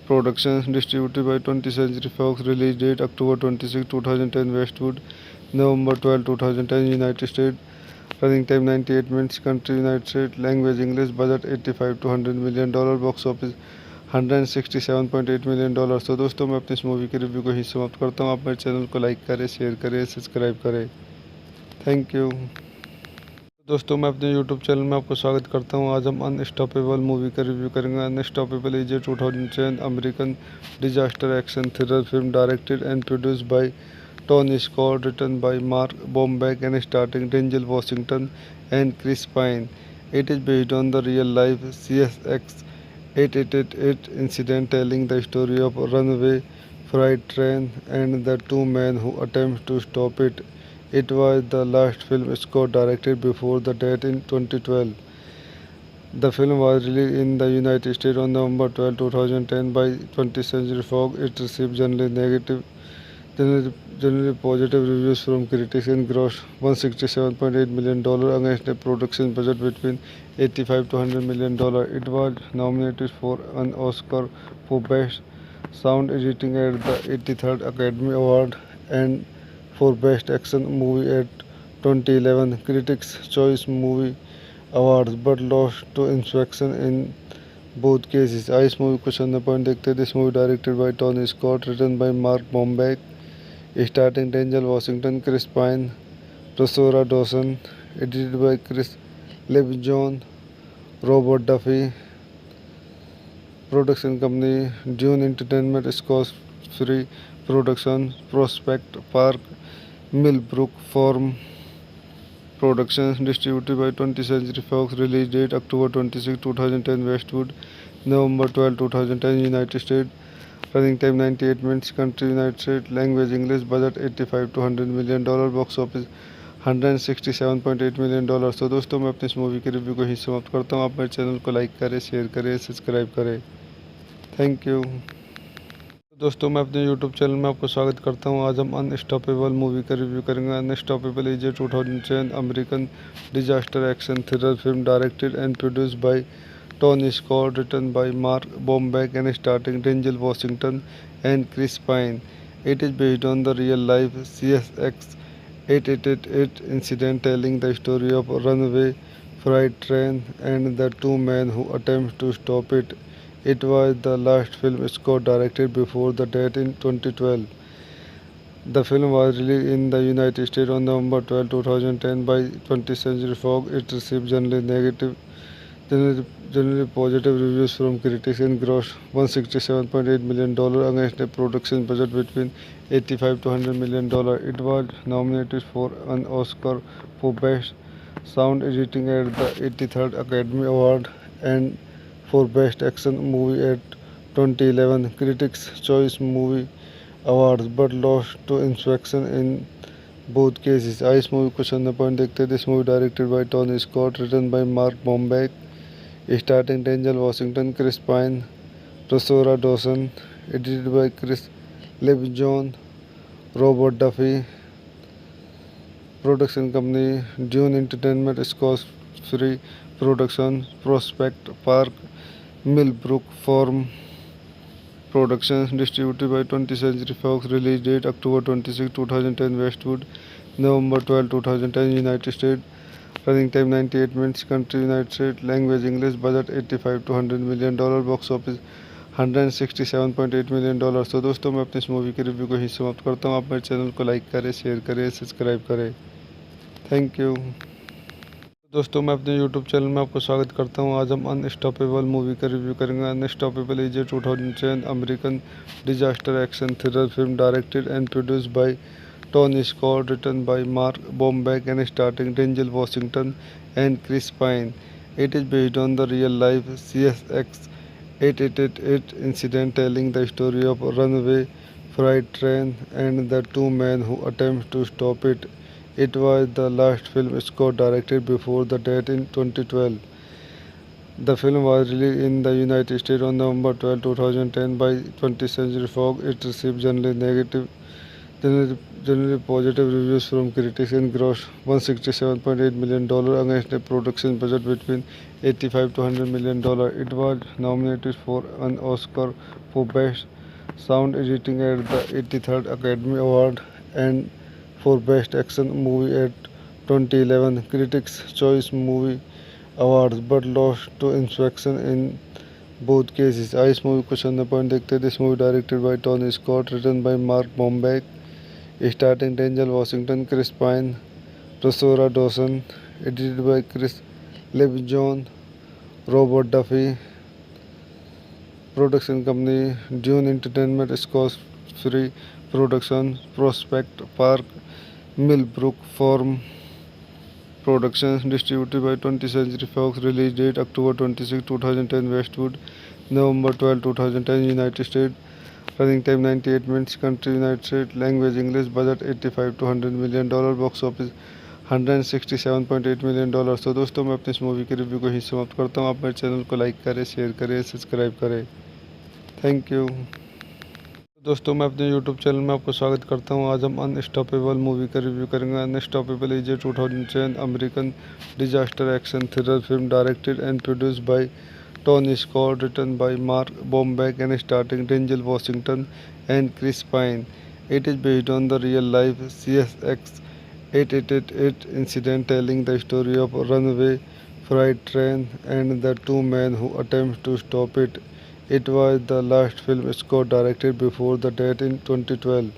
Productions, distributed by 20th Century Fox. Release date October 26, 2010, Westwood, November 12, 2010, United States. Running time 98 minutes. Country United States. Language English. Budget 85 to $100 million. Box office $167.8 million. तो दोस्तों मैं अपनी इस movie के review को ही समाप्त करता हूँ. आप मेरे चैनल को लाइक करें, शेयर करें, सब्सक्राइब करें. Thank you. दोस्तों मैं अपने यूट्यूब चैनल में आपको स्वागत करता हूं. आज हम अनस्टॉपेबल मूवी का रिव्यू करेंगे. Unstoppable is a 2010 American disaster action thriller film directed and produced bye Tony Scott, written by Mark Bombeck and starring Denzel Washington and Chris Pine. It is based on the real-life CSX 8888 incident, telling the story of a runaway freight train and the two men who attempt to stop it. It was the last film Scott directed before the death in 2012. The film was released in the United States on November 12, 2010 by 20th Century Fox. It received generally positive reviews from critics and grossed $167.8 million against a production budget between 85 to $100 million. It was nominated for an Oscar for Best Sound Editing at the 83rd Academy Award and for Best Action Movie at 2011 Critics' Choice Movie Awards, but lost to Inspection in both cases. इस movie को चंद point देखते हैं. This movie directed by Tony Scott, written by Mark Bomback, starring Denzel Washington, Chris Pine, Rosario Dawson, edited by Chris LeBjon, Robert Duffy. Production company Dune Entertainment, Scott Free Productions, Prospect Park, Millbrook Farm Productions, distributed by 20th Century Fox. Release date October 26, 2010, Westwood, November 12, 2010, United States. Running time 98 minutes. Country United States. Language English. Budget 85 to $100 million. Box office $167.8 million. तो दोस्तों मैं अपनी इस movie के review को ही समाप्त करता हूँ. आप मेरे चैनल को लाइक करें, शेयर करें, सब्सक्राइब करें. Thank you. दोस्तों मैं अपने यूट्यूब चैनल में आपको स्वागत करता हूं. आज हम अनस्टॉपेबल मूवी का रिव्यू करेंगे. Unstoppable is a 2010 American disaster action thriller film directed and produced bye Tony Scott, written by Mark Bombeck and starring Denzel Washington and Chris Pine. It is based on the real-life CSX 8888 incident, telling the story of a runaway freight train and the two men who attempt to stop it. It was the last film Scott directed before the death in 2012. The film was released in the United States on November 12, 2010 by 20th Century Fox. It received generally positive reviews from critics and grossed $167.8 million against a production budget between 85 to $100 million. It was nominated for an Oscar for Best Sound Editing at the 83rd Academy Award and for Best Action Movie at 2011 Critics' Choice Movie Awards, but lost to Inspection in both cases. इस movie को चंद point देखते हैं. This movie directed by Tony Scott, written by Mark Bomback, starring Denzel Washington, Chris Pine, Rosario Dawson, edited by Chris LeBjon, Robert Duffy. Production company Dune Entertainment, Scott Free Productions, Prospect Park, Millbrook Farm Productions distributed by 20th Century Fox. Release date October 26, 2010 Westwood, November 12, 2010 United States. Running time 98 minutes. Country United States. Language English. Budget 85 to $100 million. Box office $167.8 million। तो दोस्तों मैं अपनी इस movie के review को ही समाप्त करता हूँ। आप मेरे चैनल को लाइक करें, शेयर करें, सब्सक्राइब करें। Thank you. दोस्तों मैं अपने यूट्यूब चैनल में आपको स्वागत करता हूं। आज हम अनस्टॉपेबल मूवी का रिव्यू करेंगे। Unstoppable is a 2010 American disaster action thriller film directed and produced by Tony Scott, written by Mark Bomback and starting Denzel Washington and Chris Pine. It is based on the real life CSX 888 incident, telling the story of a runaway freight train and the two men who attempt to stop it. It was the last film Scott directed before the death in 2012. The film was released in the United States on November 12, 2010 by 20th Century Fox. It received generally positive reviews from critics and grossed $167.8 million against a production budget between $85 to $100 million. It was nominated for an Oscar for Best Sound Editing at the 83rd Academy Award and for Best Action Movie at 2011 Critics' Choice Movie Awards, but lost to Inspection in both cases. इस movie को चंद point देखते हैं। This movie directed by Tony Scott, written by Mark Bomback, starting Denzel Washington, Chris Pine, Rosario Dawson, edited by Chris LeBjon, Robert Duffy. Production company Dune Entertainment, Scott Free Production, Prospect Park, Millbrook Farm Productions, distributed by 20th Century Fox. Release date October 26, 2010 Westwood, November 12, 2010 United States. Running time 98 minutes. Country United States. Language English. Budget 85 to $100 million. Box office $167.8 million। तो दोस्तों मैं अपनी इस movie के review को ही समाप्त करता हूँ। आप मेरे चैनल को लाइक करें, शेयर करें, सब्सक्राइब करें। Thank you. दोस्तों मैं अपने यूट्यूब चैनल में आपको स्वागत करता हूं। आज हम अनस्टॉपेबल मूवी का रिव्यू करेंगे। Unstoppable is a 2010 American disaster action thriller film directed and produced by Tony Scott, written by Mark Bomback and starting Denzel Washington and Chris Pine. It is based on the real life CSX 888 incident, telling the story of a runaway freight train and the two men who attempt to stop it. It was the last film Scott directed before the death in 2012.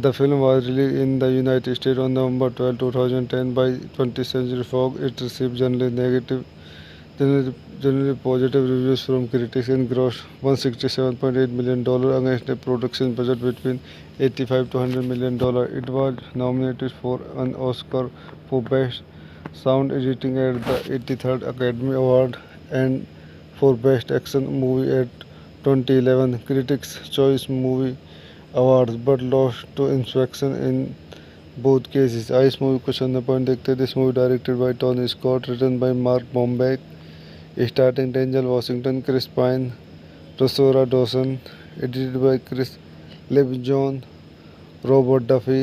The film was released in the United States on November 12, 2010 by 20th Century Fox. It received generally positive reviews from critics and grossed $167.8 million against a production budget between $85 to $100 million. It was nominated for an Oscar for Best Sound Editing at the 83rd Academy Award and for Best Action Movie at 2011 Critics' Choice Movie Awards, but lost to Inspection in both cases। इस movie को चंद point देखते हैं। This movie directed by Tony Scott, written by Mark Bomback, starting Denzel Washington, Chris Pine, Rosario Dawson, edited by Chris LeBjon, Robert Duffy.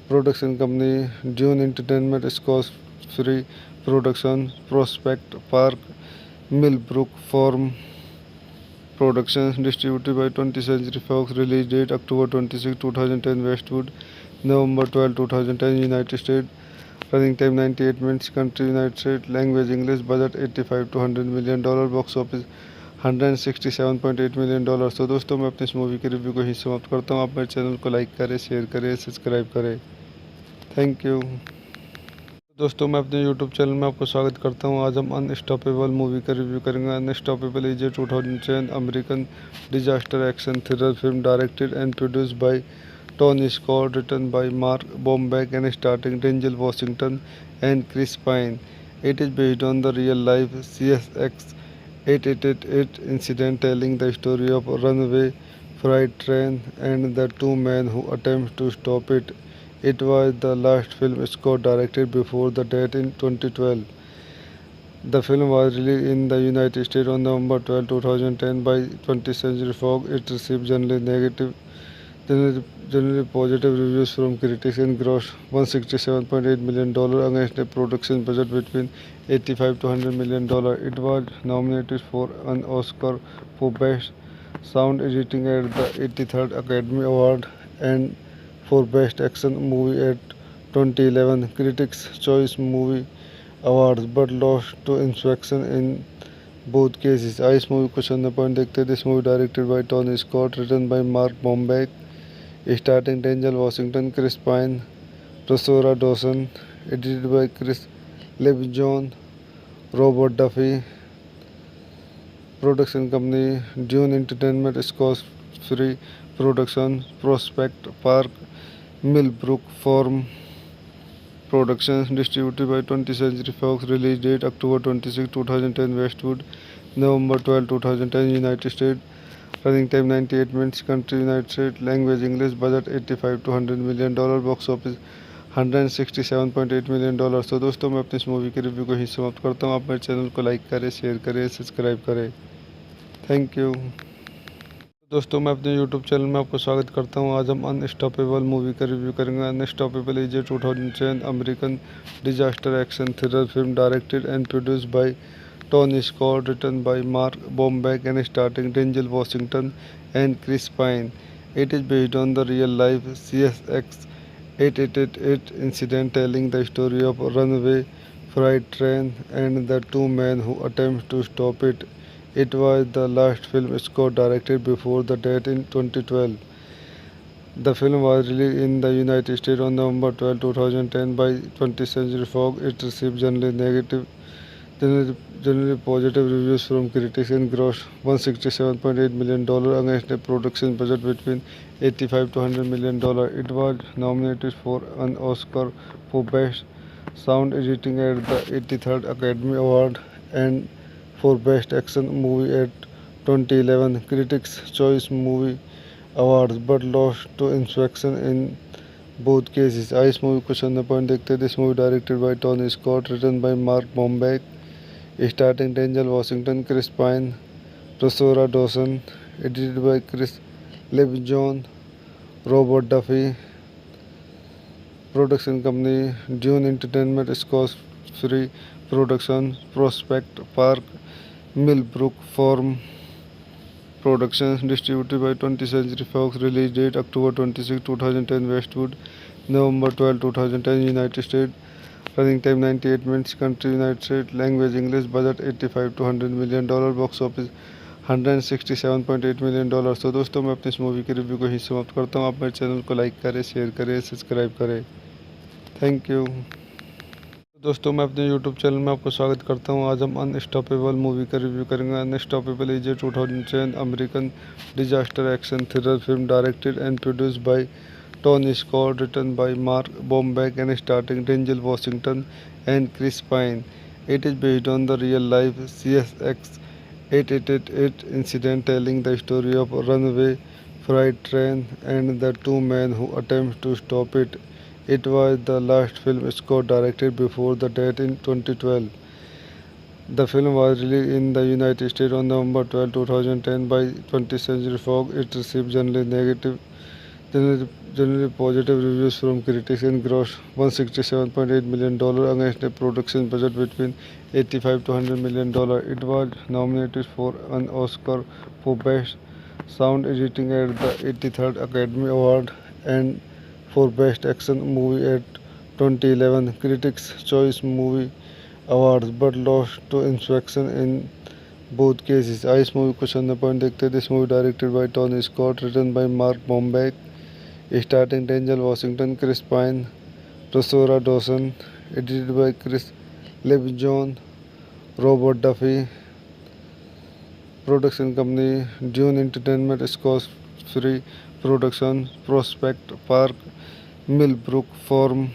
Production company Dune Entertainment, Scott Free Production, Prospect Park, Millbrook Farm Productions, distributed by 20th Century Fox. Release date October 26, 2010 Westwood, November 12, 2010 United States. Running time 98 minutes. Country United States. Language English. Budget 85 to $100 million. Box office $167.8 million। तो दोस्तों मैं अपनी इस movie के review को ही समाप्त करता हूँ। आप मेरे चैनल को लाइक करें, शेयर करें, सब्सक्राइब करें। Thank you. दोस्तों मैं अपने यूट्यूब चैनल में आपको स्वागत करता हूं। आज हम अनस्टॉपेबल मूवी का रिव्यू करेंगे। Unstoppable is a 2010 American disaster action thriller film directed and produced by Tony Scott, written by Mark Bomback and starting Denzel Washington and Chris Pine. It is based on the real life CSX 888 incident, telling the story of a runaway freight train and the two men who attempt to stop it. It was the last film Scott directed before the death in 2012. The film was released in the United States on November 12, 2010 by 20th Century Fox. It received Generally positive reviews from critics and grossed $167.8 million against a production budget between 85 to $100 million. It was nominated for an Oscar for Best Sound Editing at the 83rd Academy Award and for Best Action Movie at 2011 Critics' Choice Movie Awards, but lost to Inspection in both cases. इस movie को चंदा point देखते हैं. This movie directed by Tony Scott, written by Mark Bombeck, starring Denzel Washington, Chris Pine, Rosario Dawson, edited by Chris LeBjon, Robert Duffy. Production company Dune Entertainment, Scott Free Productions, Prospect Park, Millbrook Farm Productions, distributed by 20th Century Fox. Release date October 26, 2010 Westwood, November 12, 2010 United States. Running time 98 minutes. Country United States. Language English. Budget 85 to $100 million. Box office $167.8 million. तो दोस्तों मैं अपनी इस movie के review को ही समाप्त करता हूँ. आप मेरे चैनल को लाइक करें, शेयर करें, सब्सक्राइब करें. Thank you. दोस्तों मैं अपने यूट्यूब चैनल में आपको स्वागत करता हूं. आज हम अनस्टॉपेबल मूवी का रिव्यू करेंगे. Unstoppable is a 2010 American disaster action thriller film directed and produced by Tony Scott, written by Mark Bomback and starting Denzel Washington and Chris Pine. It is based on the real-life CSX 888 incident, telling the story of a runaway freight train and the two men who attempt to stop it. It was the last film Scott directed before the death in 2012. The film was released in the United States on November 12, 2010 by 20th Century Fox. It received generally positive reviews from critics and grossed $167.8 million against a production budget between 85 to $100 million. It was nominated for an Oscar for Best Sound Editing at the 83rd Academy Award and for Best Action Movie at 2011 Critics' Choice Movie Awards, but lost to Inspection in both cases. इस movie को चंदा point देखते हैं. This movie directed by Tony Scott, written by Mark Bombeck, starring Denzel Washington, Chris Pine, Rosario Dawson, edited by Chris LeBjon, Robert Duffy. Production company Dune Entertainment, Scott Free Productions, Prospect Park, Millbrook Farm Productions, distributed by 20th Century Fox. Release date October 26, 2010 Westwood, November 12, 2010 United States. Running time 98 minutes. Country United States. Language English. Budget 85 to $100 million. Box office $167.8 million. तो दोस्तों मैं अपनी इस movie के review को ही समाप्त करता हूँ. आप मेरे चैनल को लाइक करें, शेयर करें, सब्सक्राइब करें. Thank you. दोस्तों मैं अपने यूट्यूब चैनल में आपको स्वागत करता हूं. आज हम अनस्टॉपेबल मूवी का रिव्यू करेंगे. Unstoppable is a 2010 American disaster action thriller film directed and produced by Tony Scott, written by Mark Bomback and starting Denzel Washington and Chris Pine. It is based on the real-life CSX 888 incident, telling the story of a runaway freight train and the two men who attempt to stop it. It was the last film Scott directed before the death in 2012. The film was released in the United States on November 12, 2010 by 20th Century Fox. It received generally positive reviews from critics and grossed $167.8 million against a production budget between 85 to $100 million. It was nominated for an Oscar for Best Sound Editing at the 83rd Academy Award and for Best Action Movie at 2011 Critics' Choice Movie Awards, but lost to Inspection in both cases. इस movie को चंदा point देखते हैं. This movie directed by Tony Scott, written by Mark Bombeck, starring Denzel Washington, Chris Pine, Rosario Dawson, edited by Chris LeBjon, Robert Duffy. Production company Dune Entertainment, Scott Free Productions, Prospect Park, Millbrook Farm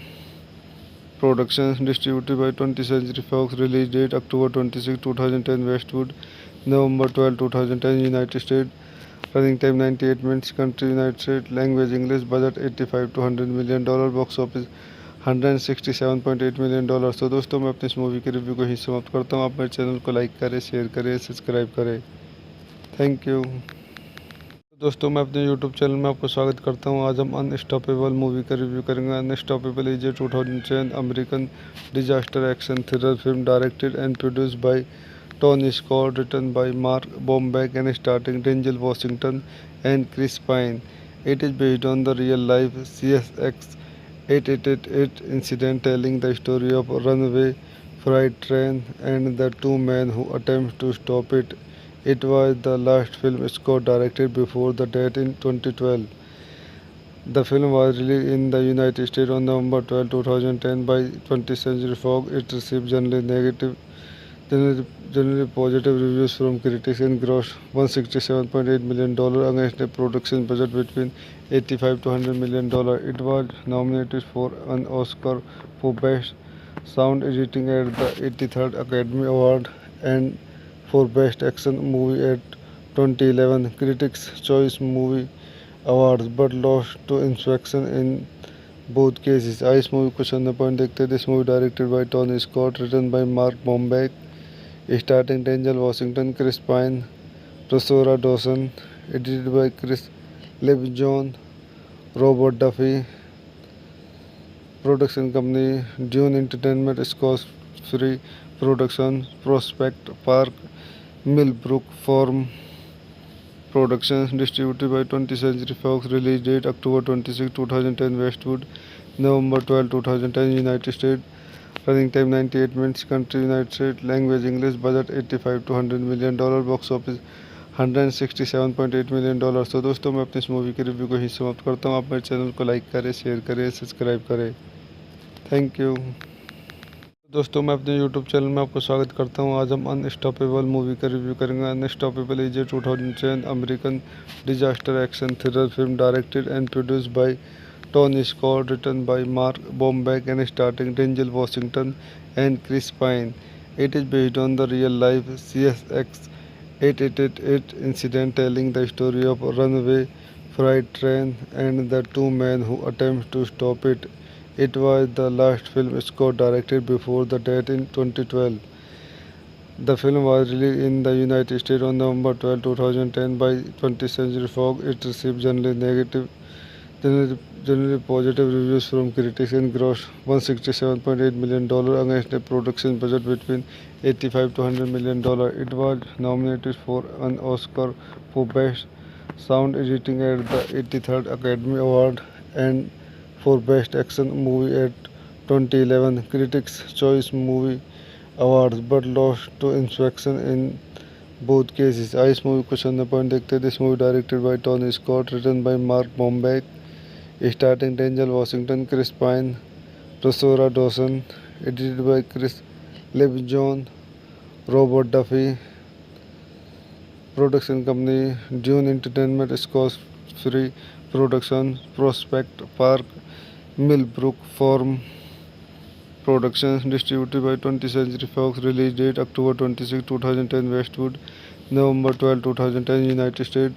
Productions, distributed by 20th Century Fox. Release date October 26, 2010 Westwood, November 12, 2010 United States. Running time 98 minutes. Country United States. Language English. Budget 85 to $100 million. Box office $167.8 million. तो दोस्तों मैं अपनी इस movie के review को ही समाप्त करता हूँ. आप मेरे चैनल को लाइक करें, शेयर करें, सब्सक्राइब करें. Thank you. दोस्तों मैं अपने YouTube चैनल में आपको स्वागत करता हूं। आज हम अनस्टॉपेबल मूवी का रिव्यू करेंगे। Unstoppable is a 2010 American disaster action thriller film directed and produced by Tony Scott, written by Mark Bombeck and starring Denzel Washington and Chris Pine. It is based on the real-life CSX 888 incident, telling the story of a runaway freight train and the two men who attempt to stop it. It was the last film Scott directed before the death in 2012. The film was released in the United States on November 12, 2010 by 20th Century Fox. It received generally positive reviews from critics and grossed $167.8 million against a production budget between 85 to $100 million. It was nominated for an Oscar for Best Sound Editing at the 83rd Academy Award and for Best Action Movie at 2011 Critics' Choice Movie Awards, but lost to Inspection in both cases. इस movie को चंद point देखते हैं। This movie directed by Tony Scott, written by Mark Bomback, starting Denzel Washington, Chris Pine, Rosario Dawson, edited by Chris LeBron, Robert Duffy. Production company Dune Entertainment, Scott Free Production, Prospect Park, Millbrook Farm Productions, distributed by 20th Century Fox. Release date October 26, 2010, Westwood, November 12, 2010, United States. Running time 98 minutes. Country United States. Language English. Budget 85 to $100 million. Box office $167.8 million. तो दोस्तों मैं अपनी इस movie के review को ही समाप्त करता हूँ। आप मेरे चैनल को लाइक करें, शेयर करें, सब्सक्राइब करें। Thank you. दोस्तों मैं अपने YouTube चैनल में आपको स्वागत करता हूं। आज हम अनस्टॉपेबल मूवी का रिव्यू करेंगे। Unstoppable is a 2010 American disaster action thriller film directed and produced by Tony Scott, written by Mark Bombeck and starring Denzel Washington and Chris Pine. It is based on the real-life CSX 888 incident, telling the story of a runaway freight train and the two men who attempt to stop it. It was the last film Scott directed before the death in 2012. The film was released in the United States on November 12, 2010 by 20th Century Fox. It received generally positive reviews from critics and grossed $167.8 million against a production budget between 85 to $100 million. It was nominated for an Oscar for Best Sound Editing at the 83rd Academy Award and for Best Action Movie at 2011 Critics' Choice Movie Awards, but lost to Inspection in both cases. इस movie को चंद point देखते हैं। This movie directed by Tony Scott, written by Mark Bomback, starting Denzel Washington, Chris Pine, Rosario Dawson, edited by Chris LeBron, Robert Duffy. Production company Dune Entertainment, Scott Free Production, Prospect Park, Millbrook Farm Productions, distributed by 20th Century Fox. Release date October 26, 2010, Westwood, November 12, 2010, United States.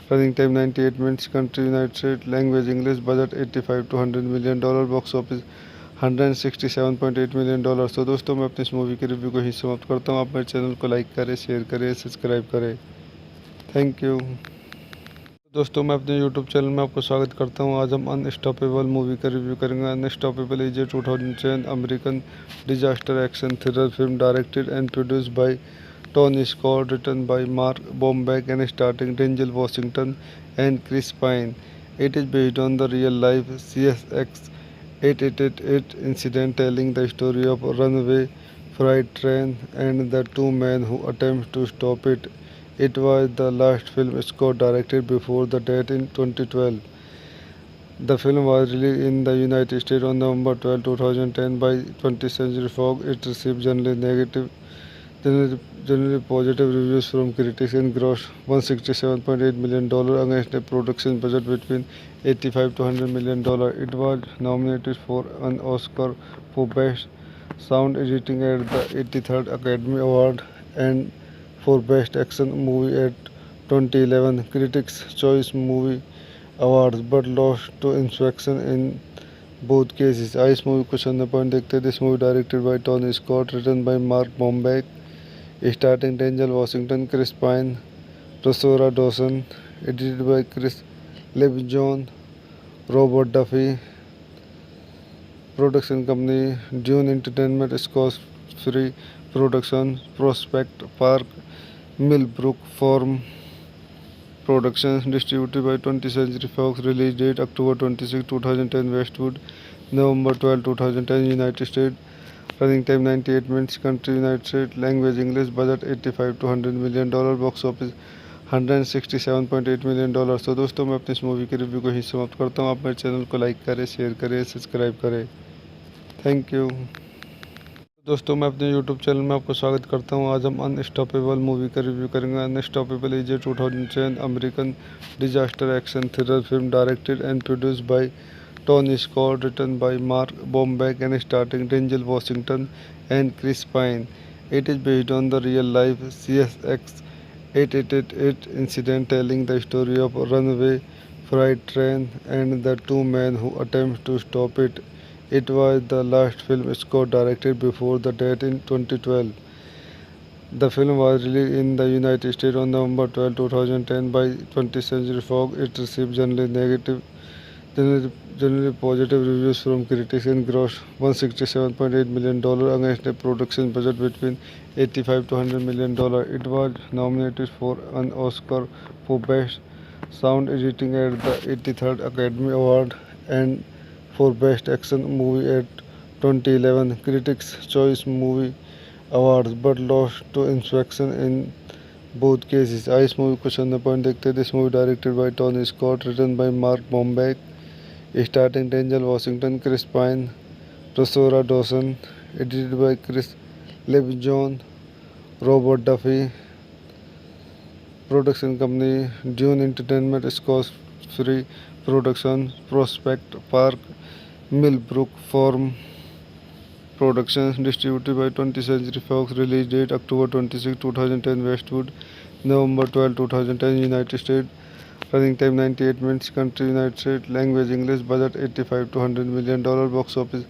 Running time 98 minutes. Country United States. Language English. Budget 85 to $100 million. Box office $167.8 million. तो दोस्तों मैं अपनी इस movie के review को ही समाप्त करता हूँ। आप मेरे चैनल को लाइक करें, शेयर करें, सब्सक्राइब करें। Thank you. दोस्तों मैं अपने YouTube चैनल में आपको स्वागत करता हूं। आज हम अनस्टॉपेबल मूवी का रिव्यू करेंगे। Unstoppable is a 2010 American disaster action thriller film directed and produced by Tony Scott, written by Mark Bombeck and starring Denzel Washington and Chris Pine. It is based on the real-life CSX 888 incident, telling the story of a runaway freight train and the two men who attempt to stop it. It was the last film Scott directed before the death in 2012. The film was released in the United States on November 12, 2010 by 20th Century Fox. It received generally positive reviews from critics and grossed $167.8 million against a production budget between 85 to $100 million. It was nominated for an Oscar for Best Sound Editing at the 83rd Academy Award and for Best Action Movie at 2011 Critics' Choice Movie Awards, but lost to Inspection in both cases. इस movie को चंद point देखते हैं। This movie directed by Tony Scott, written by Mark Bomback, starting Denzel Washington, Chris Pine, Rosario Dawson, edited by Chris Levinjon, Robert Duffy. Production company Dune Entertainment, Scott Free Production, Prospect Park, Millbrook Farm Productions, distributed by 20th Century Fox. Release date October 26, 2010, Westwood, November 12, 2010, United States. Running time 98 minutes. Country United States. Language English. Budget 85 to $100 million. Box office $167.8 million। तो दोस्तों मैं अपनी इस movie के review को ही समाप्त करता हूँ। आप मेरे चैनल को लाइक करें, शेयर करें, सब्सक्राइब करें। Thank you. दोस्तों मैं अपने यूट्यूब चैनल में आपको स्वागत करता हूं। आज हम अनस्टॉपेबल मूवी का रिव्यू करेंगे। Unstoppable is a 2010 American disaster action thriller film directed and produced by Tony Scott, written by Mark Bomback and starting Denzel Washington and Chris Pine. It is based on the real life CSX 888 incident, telling the story of a runaway freight train and the two men who attempt to stop it. It was the last film Scott directed before the death in 2012. The film was released in the United States on November 12, 2010 by 20th Century Fox. It received generally positive reviews from critics and grossed $167.8 million against a production budget between 85 to $100 million. It was nominated for an Oscar for Best Sound Editing at the 83rd Academy Award and for Best Action Movie at 2011 Critics' Choice Movie Awards, but lost to Inspection in both cases. इस movie को चंद point देखते हैं। This movie directed by Tony Scott, written by Mark Bomback, starting Denzel Washington, Chris Pine, Rosario Dawson, edited by Chris Lebenzon, Robert Duffy. Production company Dune Entertainment, Scott Free production, Prospect Park, Millbrook Farm Productions, distributed by 20th Century Fox. Release date October 26, 2010, Westwood, November 12, 2010, United States. Running time 98 minutes. Country United States. Language English. Budget 85 to $100 million. Box office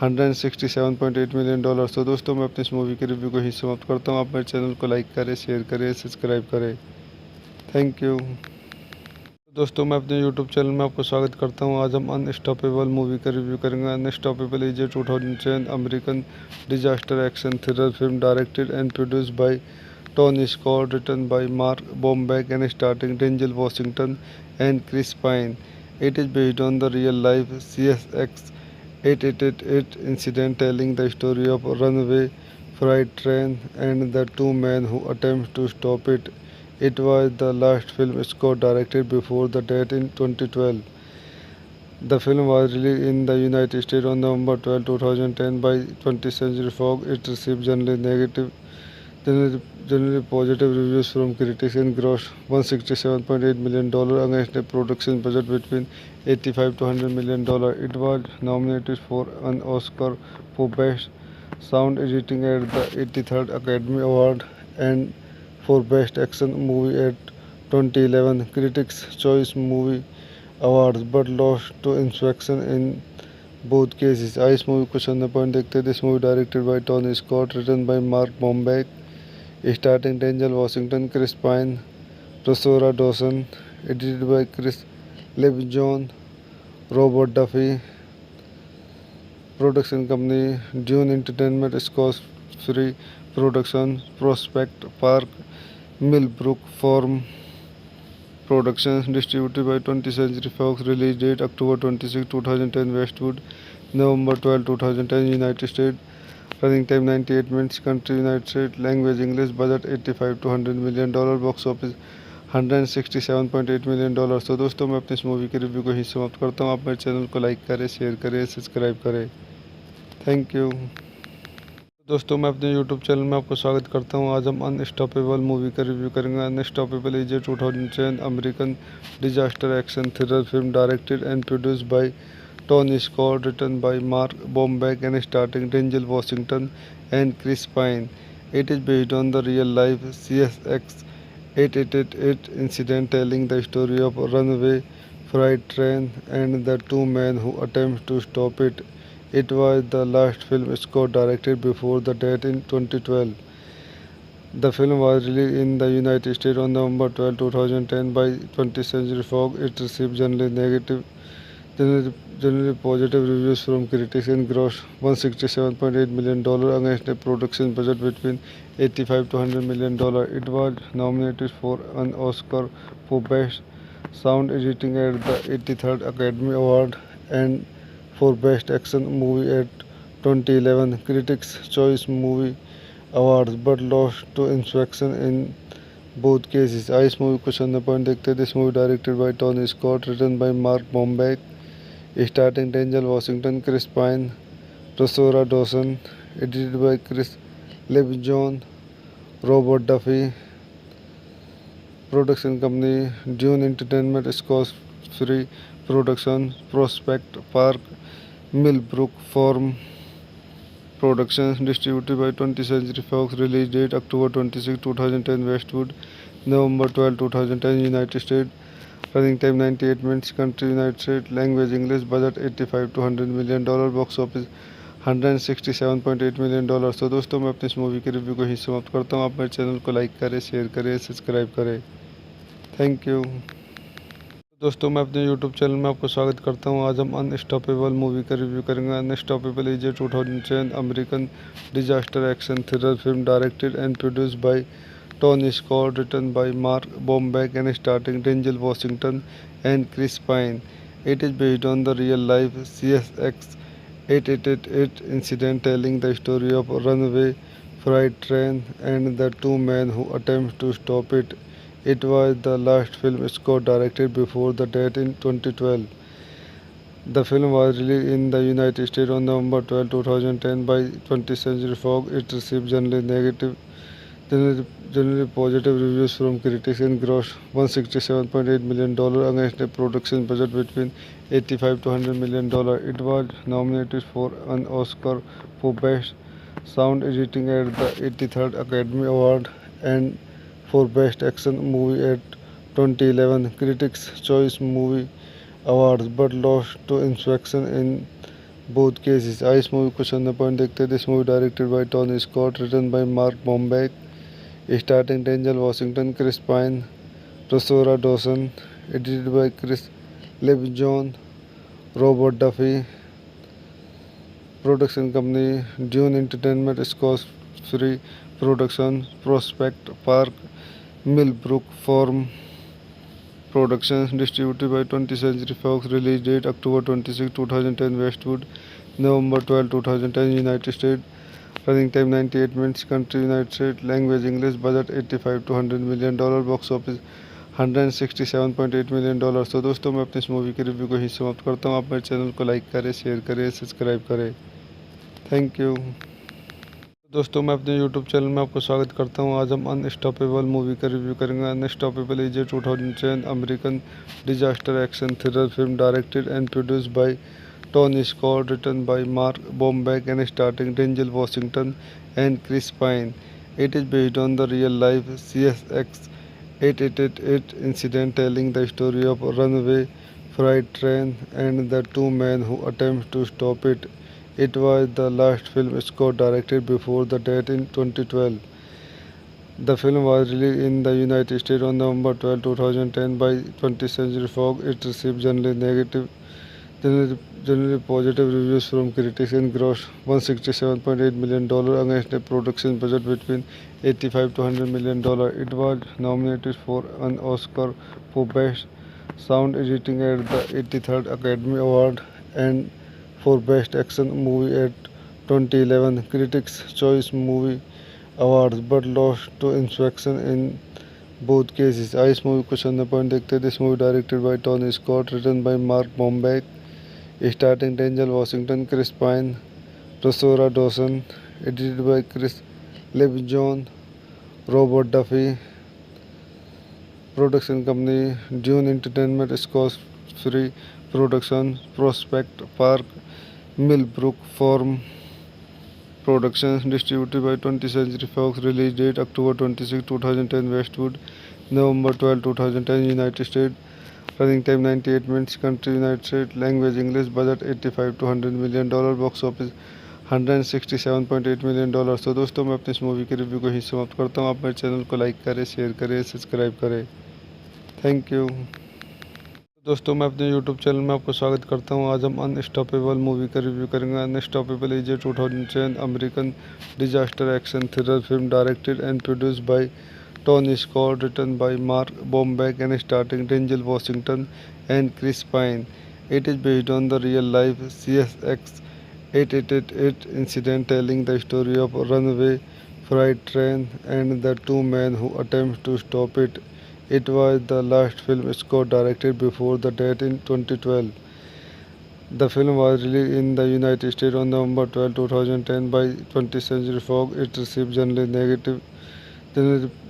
$167.8 million। तो दोस्तों मैं अपनी इस movie के review को ही समाप्त करता हूँ। आप मेरे चैनल को लाइक करें, शेयर करें, सब्सक्राइब करें। Thank you. दोस्तों मैं अपने यूट्यूब चैनल में आपको स्वागत करता हूं। आज हम अनस्टॉपेबल मूवी का रिव्यू करेंगे। Unstoppable is a 2010 American disaster action thriller film directed and produced by Tony Scott, written by Mark Bomback and starting Denzel Washington and Chris Pine. It is based on the real life CSX 888 incident, telling the story of a runaway freight train and the two men who attempt to stop it. It was the last film Scott directed before the death in 2012. The film was released in the United States on November 12, 2010 by 20th Century Fox. It received generally positive reviews from critics and grossed $167.8 million against a production budget between 85 to $100 million. It was nominated for an Oscar for Best Sound Editing at the 83rd Academy Award and for Best Action Movie at 2011 Critics' Choice Movie Awards, but lost to Inspection in both cases. इस movie को चंद point देखते हैं। This movie directed by Tony Scott, written by Mark Bomback, starting Denzel Washington, Chris Pine, Rosario Dawson, edited by Chris Lebenzon, Robert Duffy. Production company Dune Entertainment, Scott Free production, Prospect Park, Millbrook Farm Productions, distributed by 20th Century Fox. Release date October 26, 2010, Westwood, November 12, 2010, United States. Running time 98 minutes. Country United States. Language English. Budget 85 to $100 million. Box office $167.8 million। तो दोस्तों मैं अपनी इस movie के review को ही समाप्त करता हूँ। आप मेरे चैनल को लाइक करें, शेयर करें, सब्सक्राइब करें। Thank you. दोस्तों मैं अपने यूट्यूब चैनल में आपको स्वागत करता हूं। आज हम अनस्टॉपेबल मूवी का रिव्यू करेंगे। Unstoppable is a 2010 American disaster action thriller film directed and produced by Tony Scott, written by Mark Bomback and starting Denzel Washington and Chris Pine. It is based on the real life CSX 888 incident, telling the story of a runaway freight train and the two men who attempt to stop it. It was the last film Scott directed before the death in 2012. The film was released in the United States on November 12, 2010 by 20th Century Fox. It received generally positive reviews from critics and grossed $167.8 million against a production budget between 85 to $100 million. It was nominated for an Oscar for Best Sound Editing at the 83rd Academy Award and for Best Action Movie at 2011 Critics' Choice Movie Awards, but lost to Inspection in both cases. इस movie को चंद point देखते हैं. This movie directed by Tony Scott, written by Mark Bomback, starting Denzel Washington, Chris Pine, Rosario Dawson, edited by Chris LeBron, Robert Duffy. Production company Dune Entertainment, Scott Free Production, Prospect Park, Millbrook Farm Productions, distributed by 20th Century Fox. Release date October 26, 2010, Westwood, November 12, 2010, United States. Running time 98 minutes. Country United States. Language English. Budget 85 to $100 million. Box office $167.8 million. तो दोस्तों मैं अपनी इस movie के review को ही समाप्त करता हूँ. आप मेरे चैनल को लाइक करें, शेयर करें, सब्सक्राइब करें. Thank you. दोस्तों मैं अपने यूट्यूब चैनल में आपको स्वागत करता हूं. आज हम अनस्टॉपेबल मूवी का रिव्यू करेंगे. Unstoppable is a 2010 American disaster action thriller film directed and produced bye Tony Scott, written by Mark Bombeck and starring Denzel Washington and Chris Pine. It is based on the real-life CSX 888 incident, telling the story of a runaway freight train and the two men who attempt to stop it. It was the last film Scott directed before the death in 2012. The film was released in the United States on November 12, 2010 by 20th Century Fox. It received generally positive reviews from critics and grossed $167.8 million against a production budget between 85 to $100 million. It was nominated for an Oscar for Best Sound Editing at the 83rd Academy Award and for Best Action Movie at 2011 Critics' Choice Movie Awards, but lost to Inspection in both cases. इस movie को चंद point देखते हैं. This movie directed by Tony Scott, written by Mark Bomback, starting Denzel Washington, Chris Pine, Rosario Dawson, edited by Chris LeBron, Robert Duffy. Production company Dune Entertainment, Scott Free Production, Prospect Park, Millbrook Farm Productions, distributed by 20th Century Fox. Release date October 26, 2010, Westwood, November 12, 2010, United States. Running time 98 minutes. Country United States. Language English. Budget 85 to $100 million. Box office $167.8 million. तो दोस्तों मैं अपनी इस movie के review को ही समाप्त करता हूँ. आप मेरे चैनल को लाइक करें, शेयर करें, सब्सक्राइब करें. Thank you. दोस्तों मैं अपने यूट्यूब चैनल में आपको स्वागत करता हूं. आज हम अनस्टॉपेबल मूवी का रिव्यू करेंगे. Unstoppable is a 2010 American disaster action thriller film directed and produced bye Tony Scott, written by Mark Bombeck and starring Denzel Washington and Chris Pine. It is based on the real-life CSX 888 incident, telling the story of a runaway freight train and the two men who attempt to stop it. It was the last film Scott directed before the death in 2012. The film was released in the United States on November 12, 2010 by 20th Century Fox. It received generally positive reviews from critics and grossed $167.8 million against a production budget between 85 to $100 million. It was nominated for an Oscar for Best Sound Editing at the 83rd Academy Award and for Best Action Movie at 2011 Critics' Choice Movie Awards, but lost to Inspection in both cases. इस movie को चंद point देखते हैं. This movie directed by Tony Scott, written by Mark Bomback, starting Denzel Washington, Chris Pine, Rosario Dawson, edited by Chris LeBron, Robert Duffy. Production company Dune Entertainment, Scott Free Production, Prospect Park, Millbrook Farm Productions, distributed by 20th Century Fox. Release date October 26, 2010, Westwood, November 12, 2010, United States. Running time 98 minutes. Country United States. Language English. Budget 85 to $100 million. Box office $167.8 million। तो दोस्तों मैं अपनी इस movie के review को ही समाप्त करता हूँ। आप मेरे चैनल को लाइक करें, शेयर करें, सब्सक्राइब करें। Thank you. दोस्तों मैं अपने यूट्यूब चैनल में आपको स्वागत करता हूं। आज हम अनस्टॉपेबल मूवी का रिव्यू करेंगे। Unstoppable is a 2010 American disaster action thriller film directed and produced by Tony Scott, written by Mark Bomback and starting Denzel Washington and Chris Pine. It is based on the real-life CSX 8888 incident, telling the story of a runaway freight train and the two men who attempt to stop it. It was the last film Scott directed before the death in 2012. The film was released in the United States on November 12, 2010 by 20th Century Fox. It received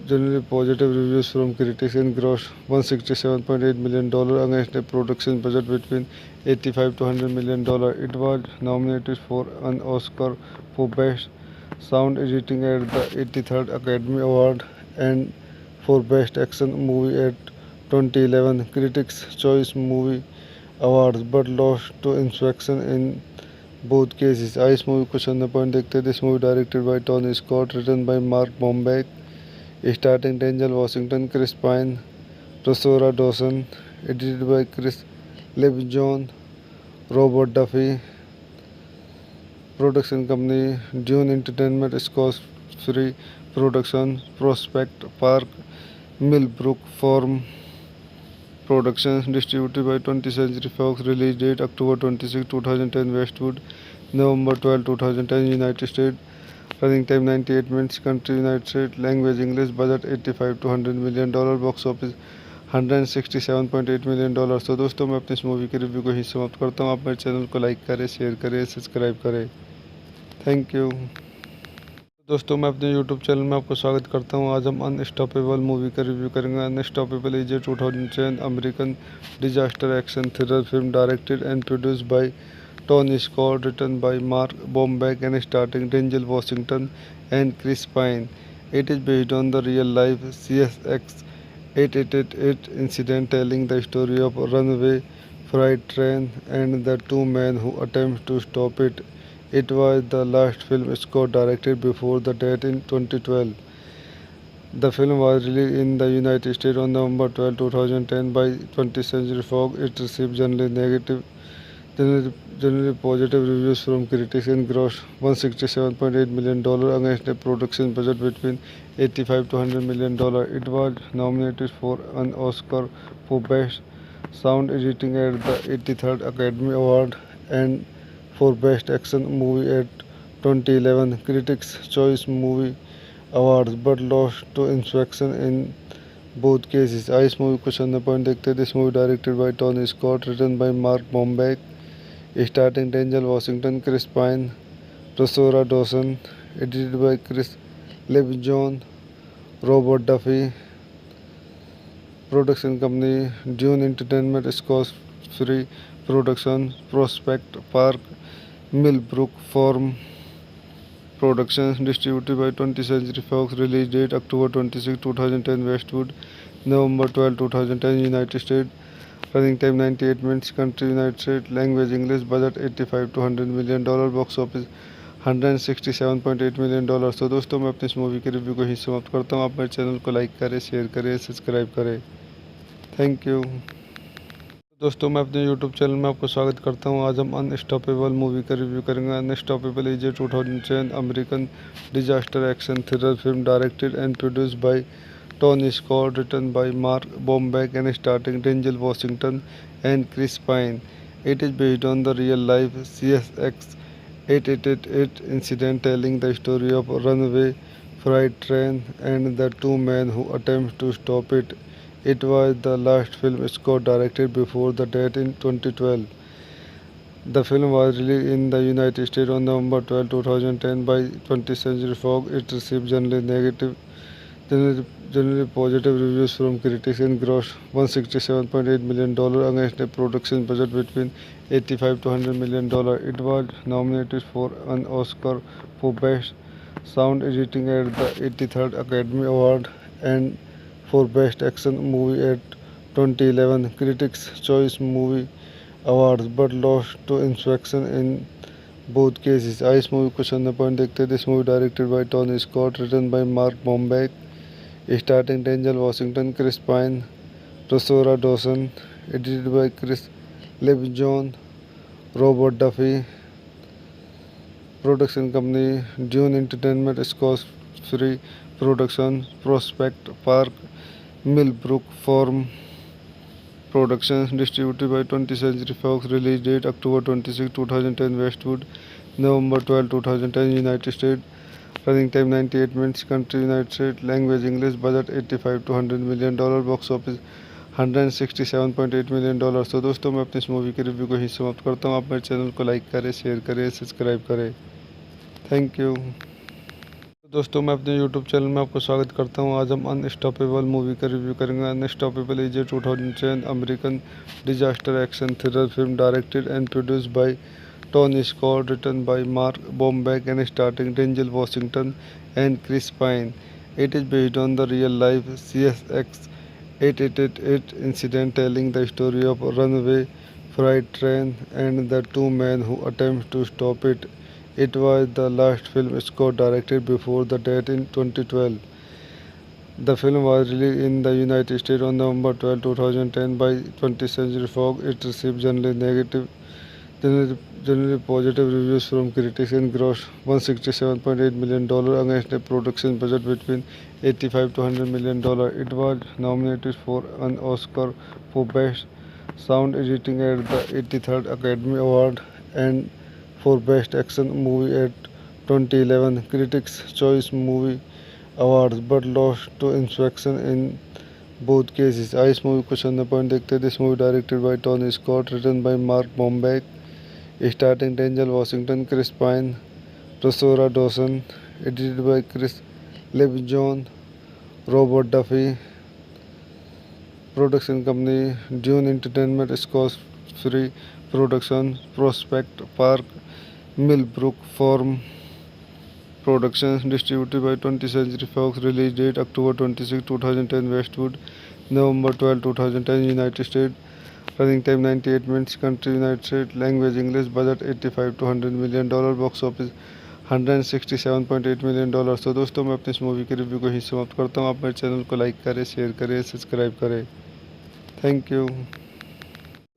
generally positive reviews from critics and grossed $167.8 million against a production budget between $85 to $100 million. It was nominated for an Oscar for Best Sound Editing at the 83rd Academy Award and for Best Action Movie at 2011 Critics' Choice Movie Awards, but lost to Inspection in both cases. इस movie को चंद point देखते हैं। This movie directed by Tony Scott, written by Mark Bomback, starting Denzel Washington, Chris Pine, Rosario Dawson, edited by Chris LeBjon, Robert Duffy. Production company Dune Entertainment, Scott Free Production, Prospect Park, Millbrook Farm Productions, distributed by 20th Century Fox. Release date October 26, 2010, Westwood, November 12, 2010, United States. Running time 98 minutes. Country United States. Language English. Budget 85 to $100 million. Box office $167.8 million। तो दोस्तों मैं अपनी इस movie के review को ही समाप्त करता हूँ। आप मेरे चैनल को लाइक करें, शेयर करें, सब्सक्राइब करें। Thank you. दोस्तों मैं अपने यूट्यूब चैनल में आपको स्वागत करता हूं। आज हम अनस्टॉपेबल मूवी का रिव्यू करेंगे। Unstoppable is a 2010 American disaster action thriller film directed and produced by Tony Scott, written by Mark Bomback and starting Denzel Washington and Chris Pine. It is based on the real-life CSX 8888 incident, telling the story of a runaway freight train and the two men who attempt to stop it. It was the last film Scott directed before the death in 2012. The film was released in the United States on November 12, 2010 by 20th Century Fox. It received generally positive reviews from critics and grossed $167.8 million against a production budget between $85 to $100 million. It was nominated for an Oscar for Best Sound Editing at the 83rd Academy Award and for Best Action Movie at 2011 Critics' Choice Movie Awards, but lost to Inspection in both cases. इस movie को चंद point देखते हैं। This movie directed by Tony Scott, written by Mark Bomback, starting Denzel Washington, Chris Pine, Rosario Dawson, edited by Chris LeBjon, Robert Duffy. Production company Dune Entertainment, Scott Free Production, Prospect Park, Millbrook Farm Productions, distributed by 20th Century Fox. Release date October 26, 2010, Westwood, November 12, 2010, United States. Running time 98 minutes. Country United States. Language English. Budget 85 to $100 million. Box office $167.8 million। तो दोस्तों मैं अपनी इस movie के review को ही समाप्त करता हूँ। आप मेरे चैनल को लाइक करें, शेयर करें, सब्सक्राइब करें। Thank you. दोस्तों मैं अपने यूट्यूब चैनल में आपको स्वागत करता हूं। आज हम अनस्टॉपेबल मूवी का रिव्यू करेंगे। Unstoppable is a 2010 American disaster action thriller film directed and produced by Tony Scott, written by Mark Bomback and starting Denzel Washington and Chris Pine. It is based on the real-life CSX 8888 incident, telling the story of a runaway freight train and the two men who attempt to stop it. It was the last film Scott directed before the death in 2012. The film was released in the United States on November 12, 2010 by 20th Century Fox. It received generally positive reviews from critics and grossed $167.8 million against a production budget between $85 to $100 million. It was nominated for an Oscar for Best Sound Editing at the 83rd Academy Award and for Best Action Movie at 2011 Critics' Choice Movie Awards, but lost to Inspection in both cases. Ice movie question the point देखते हैं. This movie directed by Tony Scott, written by Mark Bombeck, starring Denzel Washington, Chris Pine, Rosario Dawson, edited by Chris Levinjon, Robert Duffy. Production company Dune Entertainment, Scott Free Production, Prospect Park, Millbrook Farm Productions, distributed by 20th Century Fox. Release date October 26, 2010, Westwood, November 12, 2010, United States. Running time 98 minutes. Country United States. Language English. Budget 85 to $100 million. Box office $167.8 million. तो दोस्तों मैं अपनी इस movie के review को ही समाप्त करता हूँ. आप मेरे चैनल को लाइक करें, शेयर करें, सब्सक्राइब करें. Thank you. दोस्तों मैं अपने यूट्यूब चैनल में आपको स्वागत करता हूं. आज हम अनस्टॉपेबल मूवी का रिव्यू करेंगे. Unstoppable is a 2010 American disaster action thriller film directed and produced by Tony Scott, written by Mark Bomback and starting Denzel Washington and Chris Pine. It is based on the real-life CSX 888 incident, telling the story of a runaway freight train and the two men who attempt to stop it. It was the last film Scott directed before the death in 2012. The film was released in the United States on November 12, 2010 by 20th Century Fox. It received generally positive reviews from critics and grossed $167.8 million against a production budget between 85 to $100 million. It was nominated for an Oscar for Best Sound Editing at the 83rd Academy Award and for Best Action Movie at 2011 Critics' Choice Movie Awards, but lost to Inspection in both cases. Ice movie question the point देखते हैं. This movie directed by Tony Scott, written by Mark Bombeck, starring Denzel Washington, Chris Pine, Rosario Dawson, edited by Chris Levinjon, Robert Duffy. Production company Dune Entertainment, Scott Free Production, Prospect Park, Millbrook Farm Productions, distributed by 20th Century Fox. Release date October 26, 2010, Westwood, November 12, 2010, United States. Running time 98 minutes. Country United States. Language English. Budget 85 to $100 million. Box office $167.8 million. तो दोस्तों मैं अपनी इस movie के review को ही समाप्त करता हूँ. आप मेरे चैनल को लाइक करें, शेयर करें, सब्सक्राइब करें. Thank you.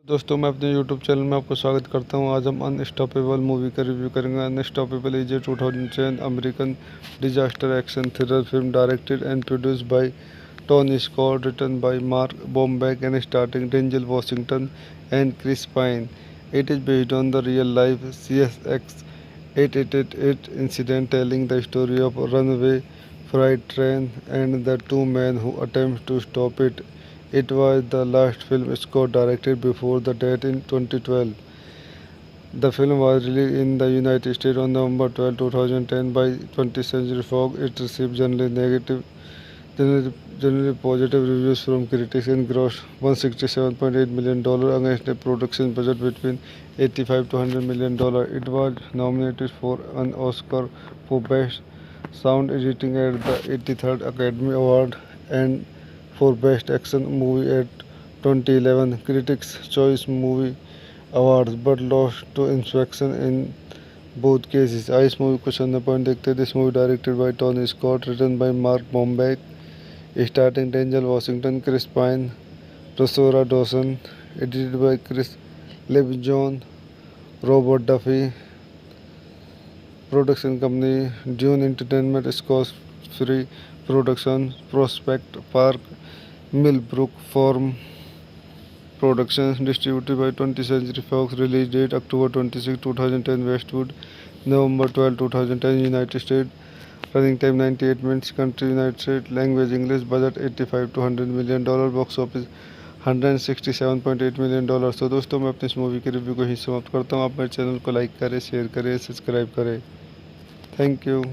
दोस्तों मैं अपने यूट्यूब चैनल में आपको स्वागत करता हूं. आज हम अनस्टॉपेबल मूवी का रिव्यू करेंगे. Unstoppable is a 2010 American disaster action thriller film directed and produced by Tony Scott, written by Mark Bomback and starting Denzel Washington and Chris Pine. It is based on the real-life CSX 888 incident, telling the story of a runaway freight train and the two men who attempt to stop it. It was the last film Scott directed before the death in 2012. The film was released in the United States on November 12, 2010 by 20th Century Fox. It received generally positive reviews from critics and grossed $167.8 million against a production budget between 85 to $100 million. It was nominated for an Oscar for Best Sound Editing at the 83rd Academy Award and for Best Action Movie at 2011 Critics' Choice Movie Awards, but lost to Inspection in both cases. Ice movie question the point देखते हैं. This movie directed by Tony Scott, written by Mark Bombeck, starring Denzel Washington, Chris Pine, Rosario Dawson, edited by Chris Levinjon, Robert Duffy. Production company Dune Entertainment, Scott Free Production, Prospect Park, Millbrook Farm Productions, distributed by 20th Century Fox. Release date October 26, 2010, Westwood, November 12, 2010, United States. Running time 98 minutes. Country United States. Language English. Budget 85 to $100 million. Box office $167.8 million. तो दोस्तों मैं अपनी इस movie के review को ही समाप्त करता हूँ. आप मेरे चैनल को लाइक करें, शेयर करें, सब्सक्राइब करें. Thank you.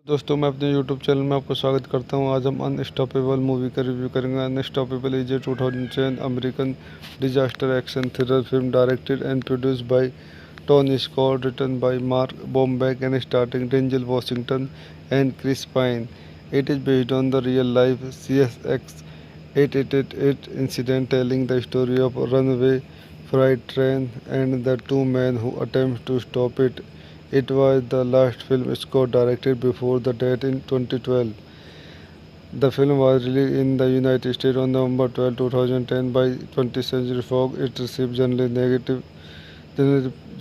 दोस्तों मैं अपने यूट्यूब चैनल में आपको स्वागत करता हूं. आज हम अनस्टॉपेबल मूवी का रिव्यू करेंगे. Unstoppable is a 2010 American disaster action thriller film directed and produced by Tony Scott, written by Mark Bomback and starting Denzel Washington and Chris Pine. It is based on the real-life CSX 888 incident, telling the story of a runaway freight train and the two men who attempt to stop it. It was the last film Scott directed before the death in 2012. The film was released in the United States on November 12, 2010 by 20th Century Fox. It received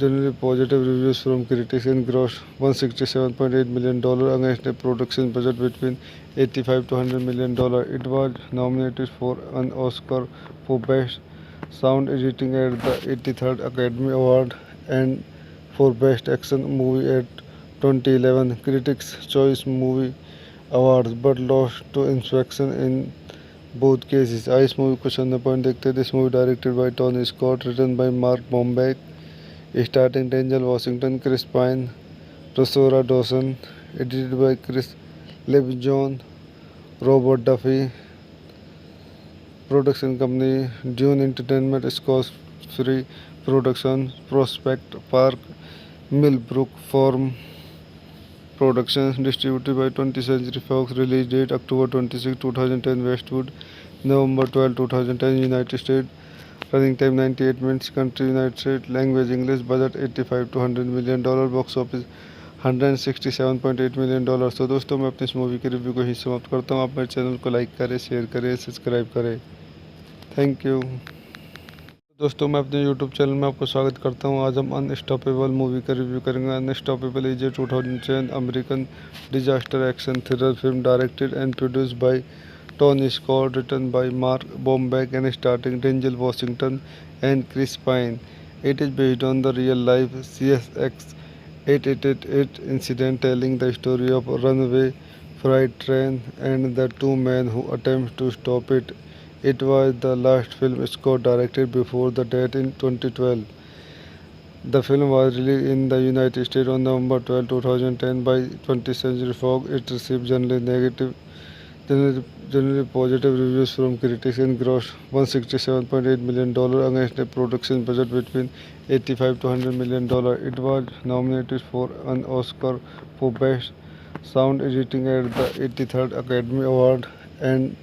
generally positive reviews from critics and grossed $167.8 million against a production budget between 85 to $100 million. It was nominated for an Oscar for Best Sound Editing at the 83rd Academy Award and for Best Action Movie at 2011 Critics' Choice Movie Awards, but lost to Inspection in both cases. इस movie को चंद point देखते हैं. This movie directed by Tony Scott, written by Mark Bomback, starting Denzel Washington, Chris Pine, Rosario Dawson, edited by Chris Littlejohn, Robert Duffy. Production company Dune Entertainment, Scott Free Production, Prospect Park, Millbrook Farm Productions, distributed by 20th Century Fox. Release date October 26, 2010, Westwood, November 12, 2010, United States. Running time 98 minutes. Country United States. Language English. Budget 85 to $100 million. Box office $167.8 million. तो दोस्तों मैं अपनी इस movie के review को ही समाप्त करता हूँ. आप मेरे चैनल को लाइक करें, शेयर करें, सब्सक्राइब करें. Thank you. दोस्तों मैं अपने यूट्यूब चैनल में आपको स्वागत करता हूं. आज हम अनस्टॉपेबल मूवी का रिव्यू करेंगे. Unstoppable is a 2010 American disaster action thriller film directed and produced bye Tony Scott, written by Mark Bombeck and starring Denzel Washington and Chris Pine. It is based on the real-life CSX 888 incident, telling the story of a runaway freight train and the two men who attempt to stop it. It was the last film Scott directed before the death in 2012. The film was released in the United States on November 12, 2010 by 20th Century Fox. It received generally positive reviews from critics and grossed $167.8 million against a production budget between 85 to $100 million. It was nominated for an Oscar for Best Sound Editing at the 83rd Academy Award and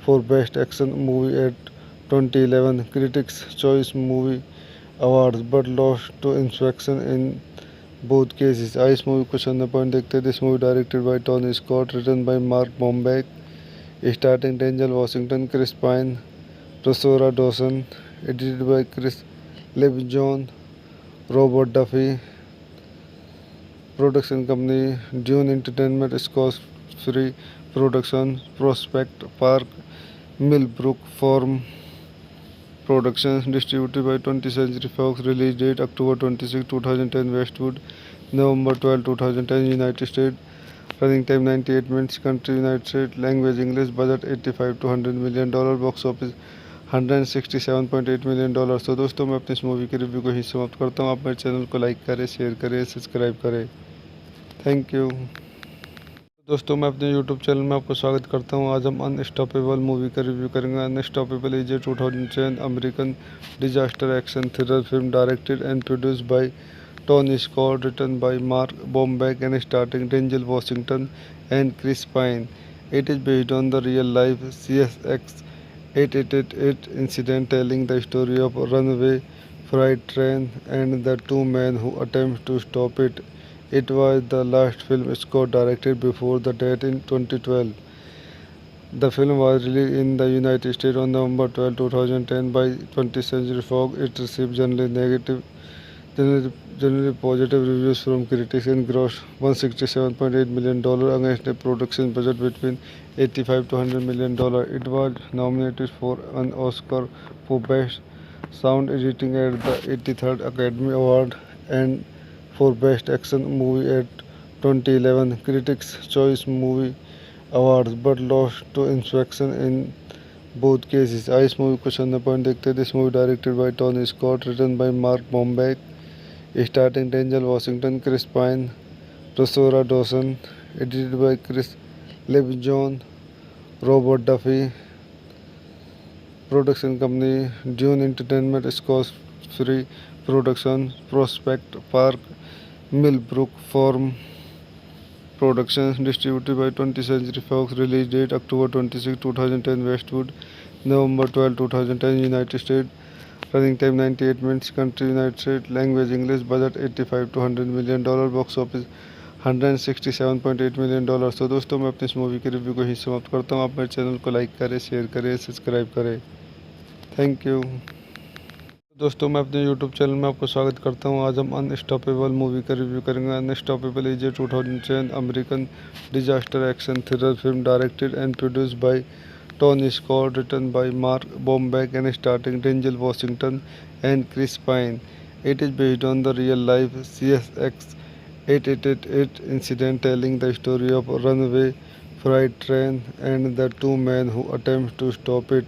for Best Action Movie at 2011 Critics' Choice Movie Awards, but lost to Inspection in both cases. इस movie को चंद point देखते हैं. This movie directed by Tony Scott, written by Mark Bomback, starting Denzel Washington, Chris Pine, Rosario Dawson, edited by Chris Littlejohn, Robert Duffy. Production company Dune Entertainment, Scott Free Production, Prospect Park, Millbrook Farm Productions, distributed by 20th Century Fox. Release date October 26, 2010, Westwood, November 12, 2010, United States. Running time 98 minutes. Country United States. Language English. Budget 85 to $100 million. Box office $167.8 million. तो दोस्तों मैं अपनी इस movie के review को ही समाप्त करता हूँ. आप मेरे चैनल को लाइक करें, शेयर करें, सब्सक्राइब करें. Thank you. दोस्तों मैं अपने यूट्यूब चैनल में आपको स्वागत करता हूं. आज हम अनस्टॉपेबल मूवी का रिव्यू करेंगे. Unstoppable is a 2010 American disaster action thriller film directed and produced bye Tony Scott, written by Mark Bombeck and starring Denzel Washington and Chris Pine. It is based on the real-life CSX 888 incident, telling the story of a runaway freight train and the two men who attempt to stop it. It was the last film Scott directed before the death in 2012. The film was released in the United States on November 12, 2010 by 20th Century Fox. It received generally positive reviews from critics and grossed $167.8 million against a production budget between 85 to $100 million. It was nominated for an Oscar for Best Sound Editing at the 83rd Academy Award and for Best Action Movie at 2011 Critics' Choice Movie Awards, but lost to Inspection in both cases. इस movie को चंद point देखते हैं. This movie directed by Tony Scott, written by Mark Bomback, starting Denzel Washington, Chris Pine, Rosario Dawson, edited by Chris Littlejohn, Robert Duffy. Production company Dune Entertainment, Scott Free Production, Prospect Park, Millbrook Farm Productions, distributed by 20th Century Fox. Release date October 26, 2010, Westwood, November 12, 2010, United States. Running time 98 minutes. Country United States. Language English. Budget 85 to $100 million. Box office $167.8 million। तो दोस्तों मैं अपने इस movie के review को ही समाप्त करता हूँ। आप मेरे चैनल को लाइक करें, शेयर करें, सब्सक्राइब करें। Thank you. दोस्तों मैं अपने यूट्यूब चैनल में आपको स्वागत करता हूं। आज हम अनस्टॉपेबल मूवी का रिव्यू करेंगे। Unstoppable is a 2010 American disaster action thriller film directed and produced by Tony Scott, written by Mark Bomback and starting Denzel Washington and Chris Pine. It is based on the real life CSX 888 incident, telling the story of a runaway freight train and the two men who attempt to stop it.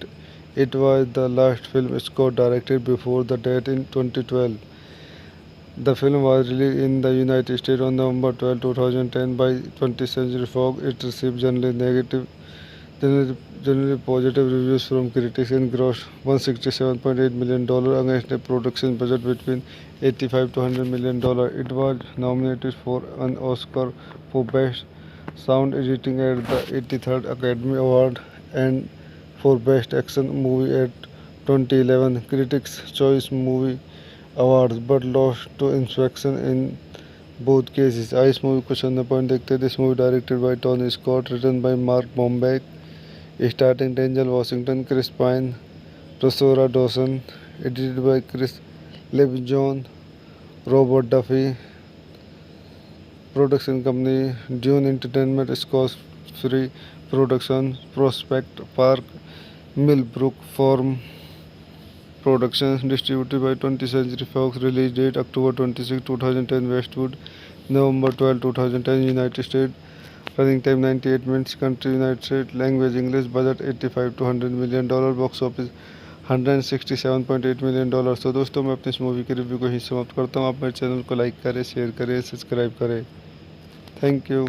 It was the last film Scott directed before the death in 2012. The film was released in the United States on November 12, 2010 by 20th Century Fox. It received generally positive reviews from critics and grossed $167.8 million against a production budget between 85 to $100 million. It was nominated for an Oscar for Best Sound Editing at the 83rd Academy Award and for Best Action Movie at 2011 Critics' Choice Movie Awards, but lost to Inspection in both cases. इस movie को चंद point देखते हैं। This movie directed by Tony Scott, written by Mark Bomback, starting Denzel Washington, Chris Pine, Rosario Dawson, edited by Chris Lebenzon, Robert Duffy. Production company Dune Entertainment, Scott Free production, Prospect Park, Millbrook Farm Productions, distributed by 20th Century Fox. Release date October 26, 2010 Westwood, November 12, 2010 United States. Running time 98 minutes. Country United States. Language English. Budget 85 to $100 million. Box office $167.8 million। तो दोस्तों मैं अपने इस movie के review को ही समाप्त करता हूँ। आप मेरे चैनल को लाइक करें, शेयर करें, सब्सक्राइब करें। Thank you.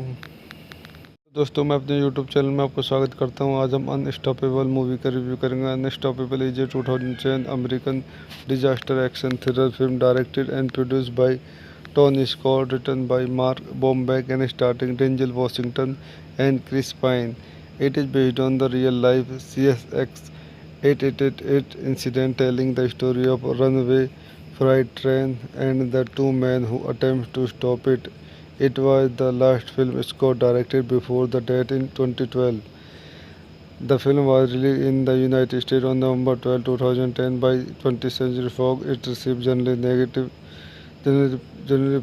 दोस्तों मैं अपने यूट्यूब चैनल में आपको स्वागत करता हूं। आज हम अनस्टॉपेबल मूवी का रिव्यू करेंगे। Unstoppable is a 2010 American disaster action thriller film directed and produced by Tony Scott, written by Mark Bomback and starting Denzel Washington and Chris Pine. It is based on the real life CSX 888 incident, telling the story of a runaway freight train and the two men who attempt to stop it. It was the last film Scott directed before the death in 2012. The film was released in the United States on November 12, 2010 by 20th Century Fox. It received generally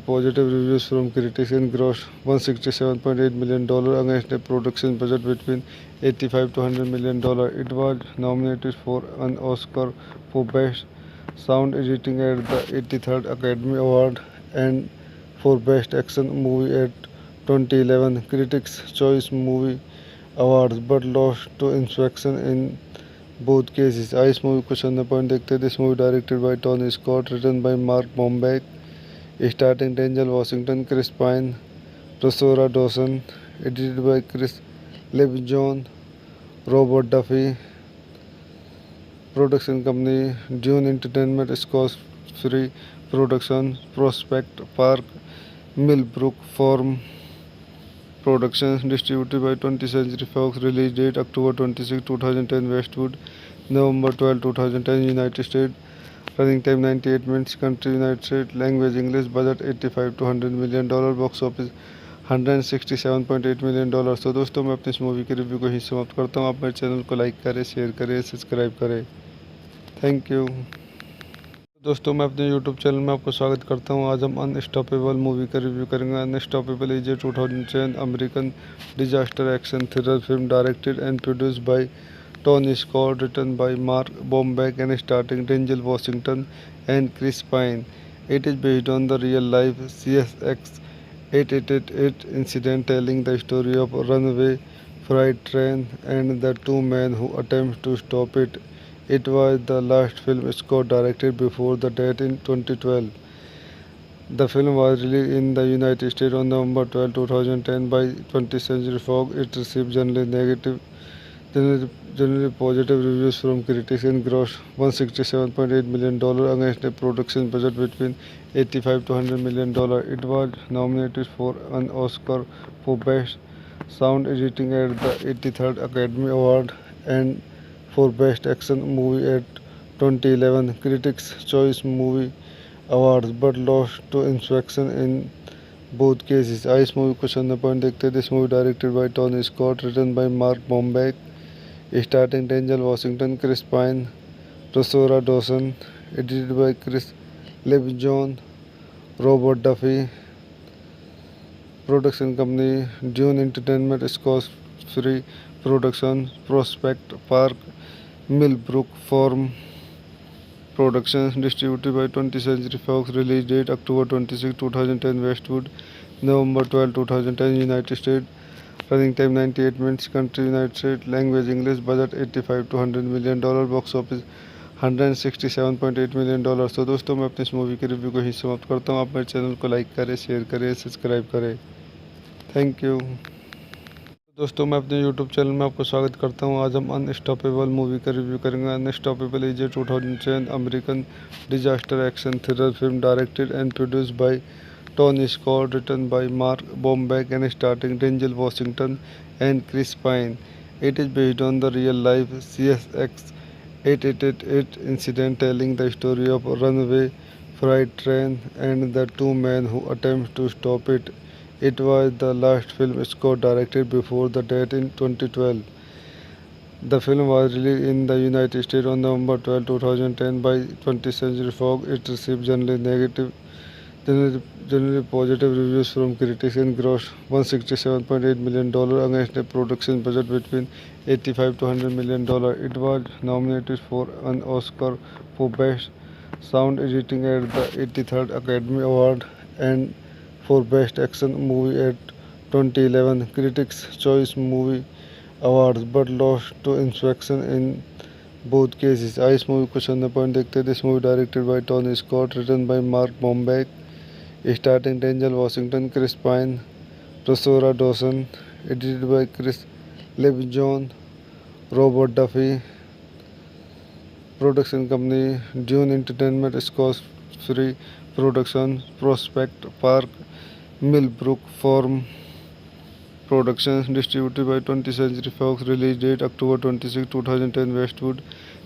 positive reviews from critics and grossed $167.8 million against a production budget between 85 to $100 million. It was nominated for an Oscar for Best Sound Editing at the 83rd Academy Award and for Best Action Movie at 2011 Critics' Choice Movie Awards, but lost to Inspection in both cases. इस movie को चंद point देखते हैं। This movie directed by Tony Scott, written by Mark Bomback, starting Denzel Washington, Chris Pine, Rosario Dawson, edited by Chris Lebenzon, Robert Duffy. Production company Dune Entertainment, Scott Free production, Prospect Park, Millbrook Farm Productions, distributed by 20th Century Fox. Release date October 26, 2010 Westwood, November 12, 2010 United States. Running time 98 minutes. Country United States. Language English. Budget 85 to $100 million. Box office $167.8 million। तो दोस्तों मैं अपने इस movie के review को ही समाप्त करता हूँ। आप मेरे चैनल को लाइक करें, शेयर करें, सब्सक्राइब करें। Thank you. दोस्तों मैं अपने यूट्यूब चैनल में आपको स्वागत करता हूं। आज हम अनस्टॉपेबल मूवी का रिव्यू करेंगे। Unstoppable is a 2010 American disaster action thriller film directed and produced by Tony Scott, written by Mark Bomback and starting Denzel Washington and Chris Pine. It is based on the real life CSX 888 incident, telling the story of a runaway freight train and the two men who attempt to stop it. It was the last film Scott directed before the death in 2012. The film was released in the United States on November 12, 2010 by 20th Century Fox. It received generally positive reviews from critics and grossed $167.8 million against a production budget between 85 to $100 million. It was nominated for an Oscar for Best Sound Editing at the 83rd Academy Award and for Best Action Movie at 2011 Critics' Choice Movie Awards but lost to Inspection in both cases. Ice movie question the point देखते हैं. This movie directed by Tony Scott, written by Mark Bombeck, starring Denzel Washington, Chris Pine, Rosario Dawson, edited by Chris Levinjon, Robert Duffy. Production company Dune Entertainment, Scott Free Productions, Prospect Park, Millbrook Farm Productions, distributed by 20th Century Fox. Release date October 26, 2010 Westwood, November 12, 2010 United States. Running time 98 minutes. Country United States. Language English. Budget 85 to $100 million. Box office $167.8 million. तो दोस्तों मैं अपने इस movie के review को ही समाप्त करता हूँ. आप मेरे चैनल को लाइक करें, शेयर करें, सब्सक्राइब करें. Thank you. दोस्तों मैं अपने YouTube चैनल में आपको स्वागत करता हूं. आज हम अनस्टॉपेबल मूवी का रिव्यू करेंगे. Unstoppable is a 2010 American disaster action thriller film directed and produced by Tony Scott, written by Mark Bomback and starting Denzel Washington and Chris Pine. It is based on the real-life CSX 888 incident, telling the story of a runaway freight train and the two men who attempt to stop it. It was the last film Scott directed before the death in 2012. The film was released in the United States on November 12, 2010 by 20th Century Fox. It received generally positive reviews from critics and grossed $167.8 million against a production budget between $85 to $100 million. It was nominated for an Oscar for Best Sound Editing at the 83rd Academy Award and for Best Action Movie at 2011 Critics' Choice Movie Awards but lost to Inspection in both cases. Ice movie question the point देखते हैं. This movie directed by Tony Scott, written by Mark Bombeck, starring Denzel Washington, Chris Pine, Rosario Dawson, edited by Chris Levinjon, Robert Duffy. Production company Dune Entertainment, Scott Free Productions, Prospect Park, Millbrook Farm Productions, distributed by 20th Century Fox. Release date October 26, 2010 Westwood,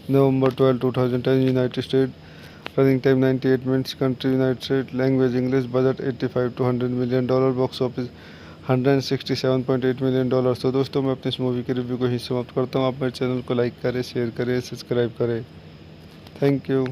November 12, 2010 United States. Running time 98 minutes. Country United States. Language English. Budget 85 to $100 million. Box office $167.8 million. तो दोस्तों मैं अपने इस movie के review को ही समाप्त करता हूँ. आप मेरे चैनल को लाइक करें, शेयर करें, सब्सक्राइब करें. Thank you.